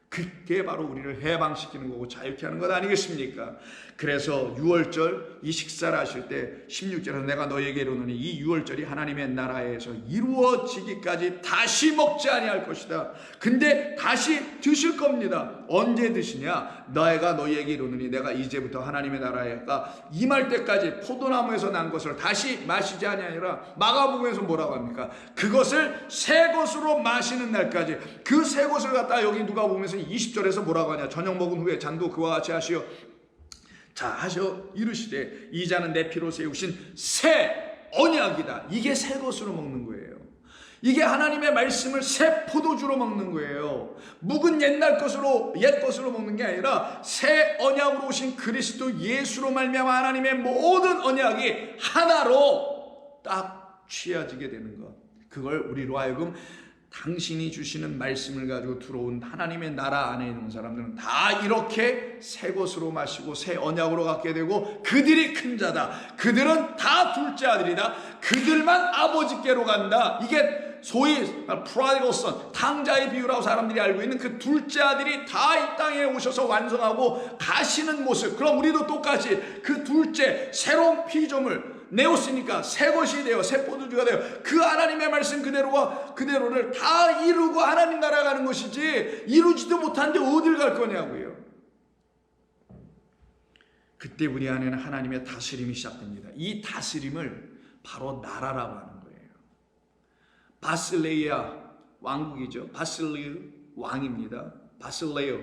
[SPEAKER 1] 그게 바로 우리를 해방시키는 거고 자유케 하는 것 아니겠습니까? 그래서 유월절 이 식사를 하실 때 16절에서 내가 너희에게 이르노니 이 유월절이 하나님의 나라에서 이루어지기까지 다시 먹지 아니할 것이다. 근데 다시 드실 겁니다. 언제 드시냐? 내가 너희에게 이르노니 내가 이제부터 하나님의 나라에가 임할 때까지 포도나무에서 난 것을 다시 마시지 아니하리라. 마가복음에서 뭐라고 합니까? 그것을 새 것으로 마시는 날까지. 그 새 것을 갖다 여기 누가복음에서 20절에서 뭐라고 하냐? 저녁 먹은 후에 잔도 그와 같이 하시어 자 하셔 이르시되 이 잔은 내 피로 세우신 새 언약이다. 이게 새 것으로 먹는 거예요. 이게 하나님의 말씀을 새 포도주로 먹는 거예요. 묵은 옛날 것으로 옛 것으로 먹는 게 아니라 새 언약으로 오신 그리스도 예수로 말미암아 하나님의 모든 언약이 하나로 딱 취해지게 되는 것. 그걸 우리로 하여금 당신이 주시는 말씀을 가지고 들어온 하나님의 나라 안에 있는 사람들은 다 이렇게 새 것으로 마시고 새 언약으로 갖게 되고, 그들이 큰 자다, 그들은 다 둘째 아들이다, 그들만 아버지께로 간다. 이게 소위 prodigal son, 탕자의 비유라고 사람들이 알고 있는 그 둘째 아들이 다 이 땅에 오셔서 완성하고 가시는 모습. 그럼 우리도 똑같이 그 둘째 새로운 피조물 내었으니까 새 것이 되어 새 포도주가 되어 그 하나님의 말씀 그대로를 다 이루고 하나님 나라 가는 것이지, 이루지도 못한데 어딜 갈 거냐고요. 그때 우리 안에는 하나님의 다스림이 시작됩니다. 이 다스림을 바로 나라라고 하는 거예요. 바실레이아 왕국이죠. 바실레이 왕입니다. 바실레이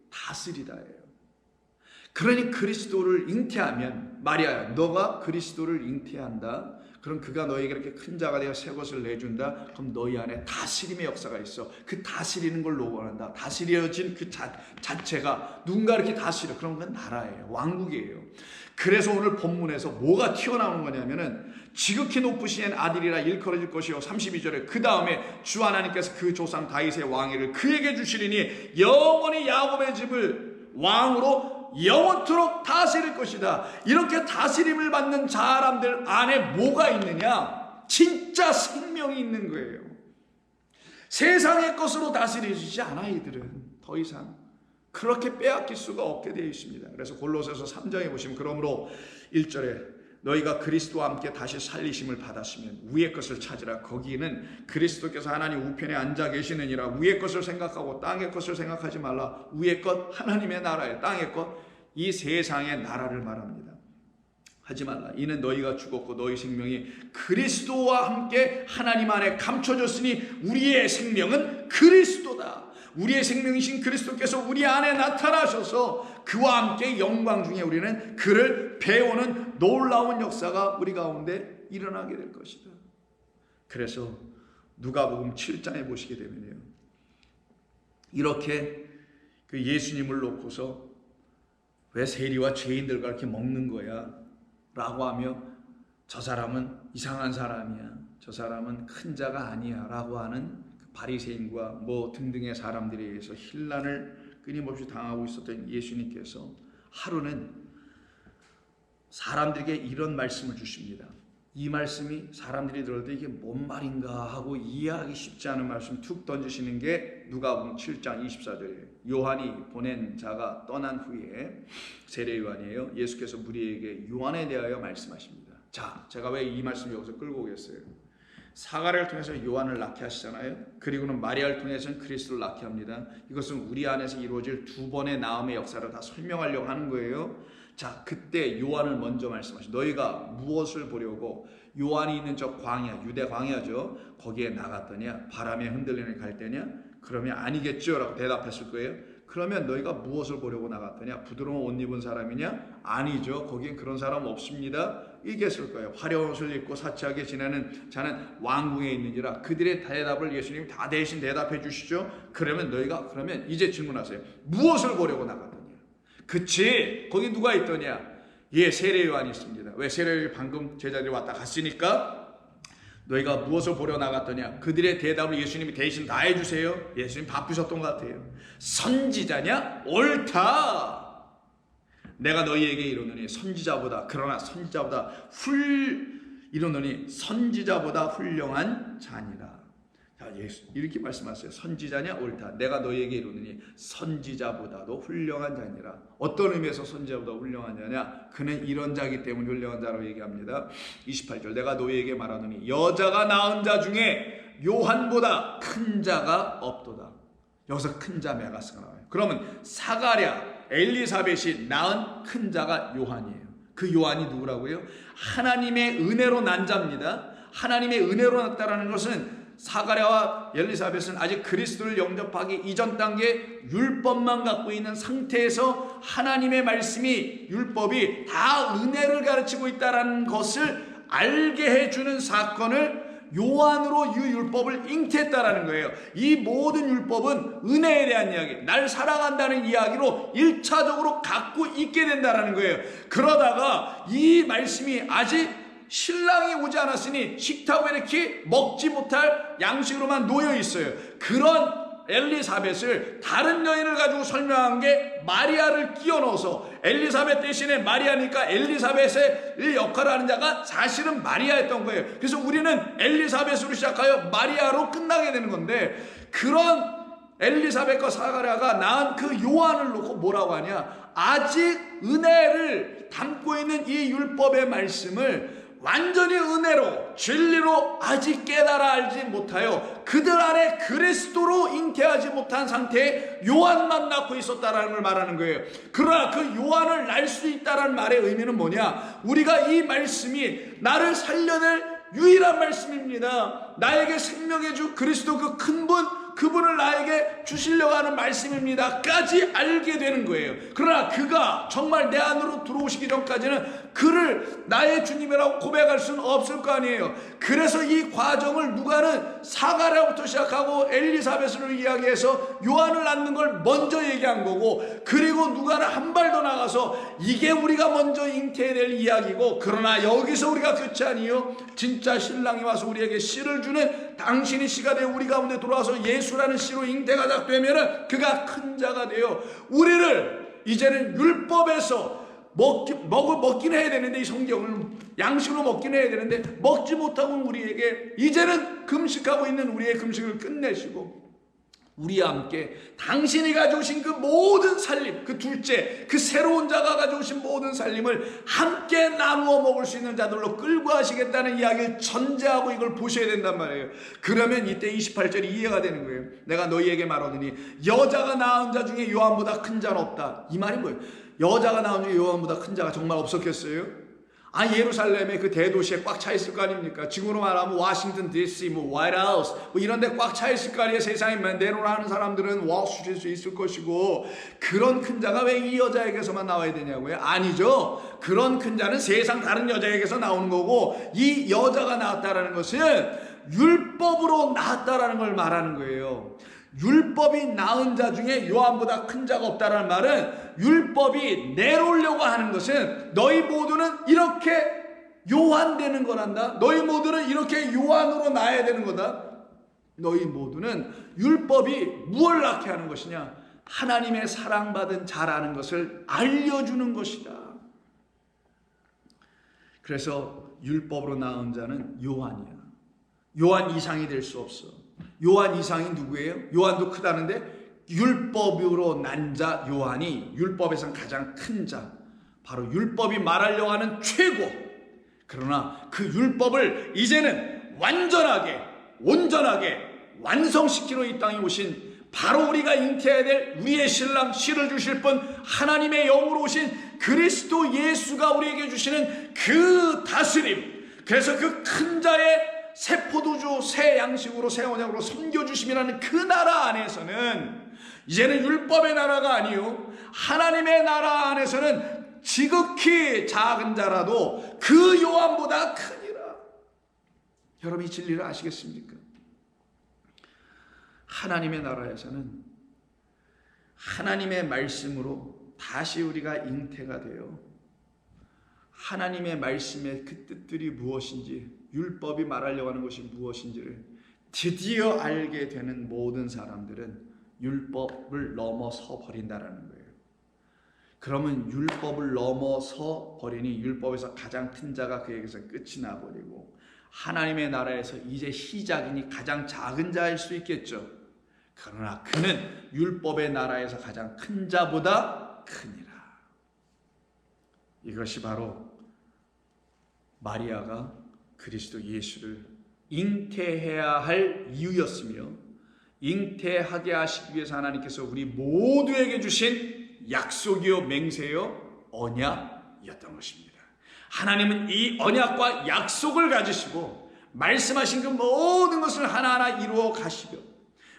[SPEAKER 1] 다스리다예요. 그러니 그리스도를 잉태하면, 마리아야 너가 그리스도를 잉태한다, 그럼 그가 너에게 이렇게 큰 자가 되어 새 것을 내준다. 그럼 너희 안에 다스림의 역사가 있어. 그 다스리는 걸 원한다. 다스려진 그 자체가 누군가 이렇게 다스려. 그럼 그건 나라예요. 왕국이에요. 그래서 오늘 본문에서 뭐가 튀어나오는 거냐면은 지극히 높으신 아들이라 일컬어질 것이요, 32절에 그 다음에 주 하나님께서 그 조상 다윗의 왕위를 그에게 주시리니 영원히 야곱의 집을 왕으로 영원토록 다스릴 것이다. 이렇게 다스림을 받는 사람들 안에 뭐가 있느냐? 진짜 생명이 있는 거예요. 세상의 것으로 다스려지지 않아. 이들은 더 이상 그렇게 빼앗길 수가 없게 되어 있습니다. 그래서 골로새서 3장에 보시면, 그러므로 1절에 너희가 그리스도와 함께 다시 살리심을 받았으면 위의 것을 찾으라. 거기는 그리스도께서 하나님 우편에 앉아 계시느니라. 위의 것을 생각하고 땅의 것을 생각하지 말라. 위의 것 하나님의 나라에, 땅의 것 이 세상의 나라를 말합니다. 하지 말라. 이는 너희가 죽었고 너희 생명이 그리스도와 함께 하나님 안에 감춰졌으니 우리의 생명은 그리스도다. 우리의 생명이신 그리스도께서 우리 안에 나타나셔서 그와 함께 영광 중에 우리는 그를 배우는 놀라운 역사가 우리 가운데 일어나게 될 것이다. 그래서 누가복음 7장에 보시게 되면요, 이렇게 그 예수님을 놓고서 왜 세리와 죄인들과 이렇게 먹는 거야? 라고 하며 저 사람은 이상한 사람이야, 저 사람은 큰 자가 아니야 라고 하는 바리새인과 뭐 등등의 사람들에 의해서 힐난을 끊임없이 당하고 있었던 예수님께서 하루는 사람들에게 이런 말씀을 주십니다. 이 말씀이 사람들이 들을 때 이게 뭔 말인가 하고 이해하기 쉽지 않은 말씀 툭 던지시는 게 누가복음 7장 24절이에요. 요한이 보낸 자가 떠난 후에, 세례 요한이에요. 예수께서 무리에게 요한에 대하여 말씀하십니다. 자, 제가 왜 이 말씀을 여기서 끌고 오겠어요? 사가랴를 통해서 요한을 낳게 하시잖아요. 그리고는 마리아를 통해서는 그리스도를 낳게 합니다. 이것은 우리 안에서 이루어질 두 번의 나음의 역사를 다 설명하려고 하는 거예요. 자, 그때 요한을 먼저 말씀하시죠. 너희가 무엇을 보려고 요한이 있는 저 광야, 유대 광야죠, 거기에 나갔더냐? 바람에 흔들리는 갈대냐? 그러면 아니겠죠 라고 대답했을 거예요. 그러면 너희가 무엇을 보려고 나갔더냐? 부드러운 옷 입은 사람이냐? 아니죠, 거기엔 그런 사람 없습니다. 얘기했을 거예요. 화려한 옷을 입고 사치하게 지내는 자는 왕궁에 있는지라. 그들의 대답을 예수님이 다 대신 대답해 주시죠. 그러면 너희가, 그러면 이제 질문하세요. 무엇을 보려고 나갔더냐? 그치, 거기 누가 있더냐? 예, 세례 요한이 있습니다. 왜? 세례 요한이 방금 제자들이 왔다 갔으니까. 너희가 무엇을 보려 나갔더냐? 그들의 대답을 예수님이 대신 다 해주세요. 예수님 바쁘셨던 것 같아요. 선지자냐? 옳다. 내가 너희에게 이르노니 선지자보다, 그러나 선지자보다 이르노니 선지자보다 훌륭한 자니라. 자, 예수 이렇게 말씀하세요. 선지자냐? 옳다. 내가 너희에게 이르노니 선지자보다도 훌륭한 자니라. 어떤 의미에서 선지자보다 훌륭한 자냐? 그는 이런 자기 때문에 훌륭한 자라고 얘기합니다. 28절 내가 너희에게 말하노니 여자가 낳은 자 중에 요한보다 큰 자가 없도다. 여기서 큰 자 메가스가 나와요. 그러면 사가랴, 엘리사벳이 낳은 큰 자가 요한이에요. 그 요한이 누구라고요? 하나님의 은혜로 난 자입니다. 하나님의 은혜로 났다라는 것은 사가랴와 엘리사벳은 아직 그리스도를 영접하기 이전 단계 율법만 갖고 있는 상태에서 하나님의 말씀이, 율법이 다 은혜를 가르치고 있다는 것을 알게 해주는 사건을 요한으로 이 율법을 잉태했다라는 거예요. 이 모든 율법은 은혜에 대한 이야기, 날 사랑한다는 이야기로 1차적으로 갖고 있게 된다라는 거예요. 그러다가 이 말씀이 아직 신랑이 오지 않았으니 식탁에 이렇게 먹지 못할 양식으로만 놓여 있어요. 그런 엘리사벳을 다른 여인을 가지고 설명한 게 마리아를 끼워 넣어서 엘리사벳 대신에 마리아니까 엘리사벳의 역할을 하는 자가 사실은 마리아였던 거예요. 그래서 우리는 엘리사벳으로 시작하여 마리아로 끝나게 되는 건데, 그런 엘리사벳과 사가랴가 낳은 그 요한을 놓고 뭐라고 하냐, 아직 은혜를 담고 있는 이 율법의 말씀을 완전히 은혜로 진리로 아직 깨달아 알지 못하여 그들 안에 그리스도로 잉태하지 못한 상태에 요한만 낳고 있었다라는 걸 말하는 거예요. 그러나 그 요한을 낳을 수 있다라는 말의 의미는 뭐냐, 우리가 이 말씀이 나를 살려낼 유일한 말씀입니다. 나에게 생명의 주 그리스도 그 큰 분, 그분을 나에게 주시려고 하는 말씀입니다 까지 알게 되는 거예요. 그러나 그가 정말 내 안으로 들어오시기 전까지는 그를 나의 주님이라고 고백할 수는 없을 거 아니에요. 그래서 이 과정을 누가는 사가랴부터 시작하고 엘리사벳을 이야기해서 요한을 낳는 걸 먼저 얘기한 거고, 그리고 누가는 한 발 더 나가서 이게 우리가 먼저 잉태해야 될 이야기고, 그러나 여기서 우리가 끝이 아니요, 진짜 신랑이 와서 우리에게 씨를 주는 당신이 씨가 되어 우리 가운데 들어와서 예수라는 씨로 잉태가 딱 되면은 그가 큰 자가 되어 우리를 이제는 율법에서 먹긴 해야 되는데, 이 성경을 양식으로 먹긴 해야 되는데 먹지 못하고 우리에게 이제는 금식하고 있는 우리의 금식을 끝내시고 우리와 함께 당신이 가져오신 그 모든 살림, 그 둘째, 그 새로운 자가 가져오신 모든 살림을 함께 나누어 먹을 수 있는 자들로 끌고 가시겠다는 이야기를 전제하고 이걸 보셔야 된단 말이에요. 그러면 이때 28절이 이해가 되는 거예요. 내가 너희에게 말하노니 여자가 낳은 자 중에 요한보다 큰 자는 없다. 이 말이 뭐예요? 여자가 낳은 중에 요한보다 큰 자가 정말 없었겠어요? 예루살렘의 그 대도시에 꽉 차 있을 거 아닙니까? 지금으로 말하면 워싱턴 DC, 화이트 하우스 이런 데 꽉 차 있을 거 아니에요. 세상에 내로라는 사람들은 월스트리트에 있을 것이고, 그런 큰 자가 왜 이 여자에게서만 나와야 되냐고요? 아니죠. 그런 큰 자는 세상 다른 여자에게서 나오는 거고, 이 여자가 나왔다라는 것은 율법으로 나왔다라는 걸 말하는 거예요. 율법이 낳은 자 중에 요한보다 큰 자가 없다라는 말은, 율법이 내놓으려고 하는 것은 너희 모두는 이렇게 요한되는 거란다. 너희 모두는 이렇게 요한으로 낳아야 되는 거다. 너희 모두는 율법이 무엇을 낳게 하는 것이냐, 하나님의 사랑받은 자라는 것을 알려주는 것이다. 그래서 율법으로 낳은 자는 요한이야. 요한 이상이 될 수 없어. 요한 이상이 누구예요? 요한도 크다는데 율법으로 난 자 요한이 율법에선 가장 큰 자, 바로 율법이 말하려고 하는 최고. 그러나 그 율법을 이제는 완전하게 온전하게 완성시키러 이 땅에 오신 바로 우리가 잉태해야 될 우리의 신랑, 씨를 주실 분 하나님의 영으로 오신 그리스도 예수가 우리에게 주시는 그 다스림, 그래서 그 큰 자의 새 포도주, 새 양식으로, 새 언약으로 섬겨주심이라는 그 나라 안에서는 이제는 율법의 나라가 아니요, 하나님의 나라 안에서는 지극히 작은 자라도 그 요한보다 크니라. 여러분 이 진리를 아시겠습니까? 하나님의 나라에서는 하나님의 말씀으로 다시 우리가 잉태가 되어 하나님의 말씀의 그 뜻들이 무엇인지, 율법이 말하려고 하는 것이 무엇인지를 드디어 알게 되는 모든 사람들은 율법을 넘어서 버린다라는 거예요. 그러면 율법을 넘어서 버리니 율법에서 가장 큰 자가 그에게서 끝이 나버리고 하나님의 나라에서 이제 시작이니 가장 작은 자일 수 있겠죠. 그러나 그는 율법의 나라에서 가장 큰 자보다 크니라. 이것이 바로 마리아가 그리스도 예수를 잉태해야 할 이유였으며, 잉태하게 하시기 위해서 하나님께서 우리 모두에게 주신 약속이요 맹세요 언약이었던 것입니다. 하나님은 이 언약과 약속을 가지시고 말씀하신 그 모든 것을 하나하나 이루어 가시며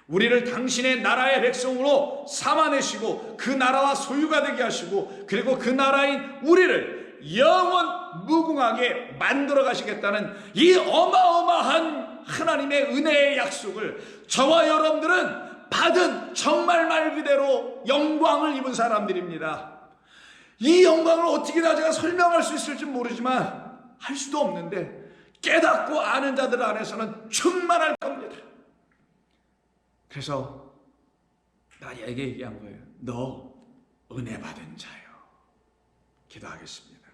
[SPEAKER 1] 우리를 당신의 나라의 백성으로 삼아내시고 그 나라와 소유가 되게 하시고, 그리고 그 나라인 우리를 영원 무궁하게 만들어 가시겠다는 이 어마어마한 하나님의 은혜의 약속을 저와 여러분들은 받은 정말 말 그대로 영광을 입은 사람들입니다. 이 영광을 어떻게 다 제가 설명할 수 있을지 모르지만 할 수도 없는데 깨닫고 아는 자들 안에서는 충만할 겁니다. 그래서 마리아에게 얘기한 거예요. 너 은혜 받은 자요. 기도하겠습니다.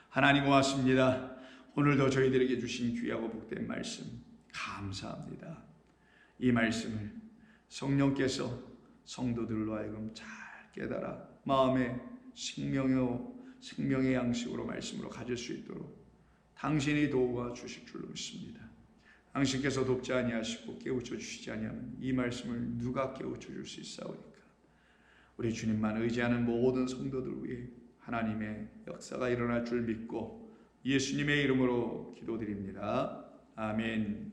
[SPEAKER 1] 하나님 고맙습니다. 오늘도 저희들에게 주신 귀하고 복된 말씀 감사합니다. 이 말씀을 성령께서 성도들로 하여금 잘 깨달아 마음에 생명의 양식으로 말씀으로 가질 수 있도록 당신이 도와 주실 줄로 믿습니다. 당신께서 돕지 아니하시고 깨우쳐 주시지 아니하면 이 말씀을 누가 깨우쳐 줄 수 있사오니까. 우리 주님만 의지하는 모든 성도들 위해 하나님의 역사가 일어날 줄 믿고 예수님의 이름으로 기도드립니다. 아멘.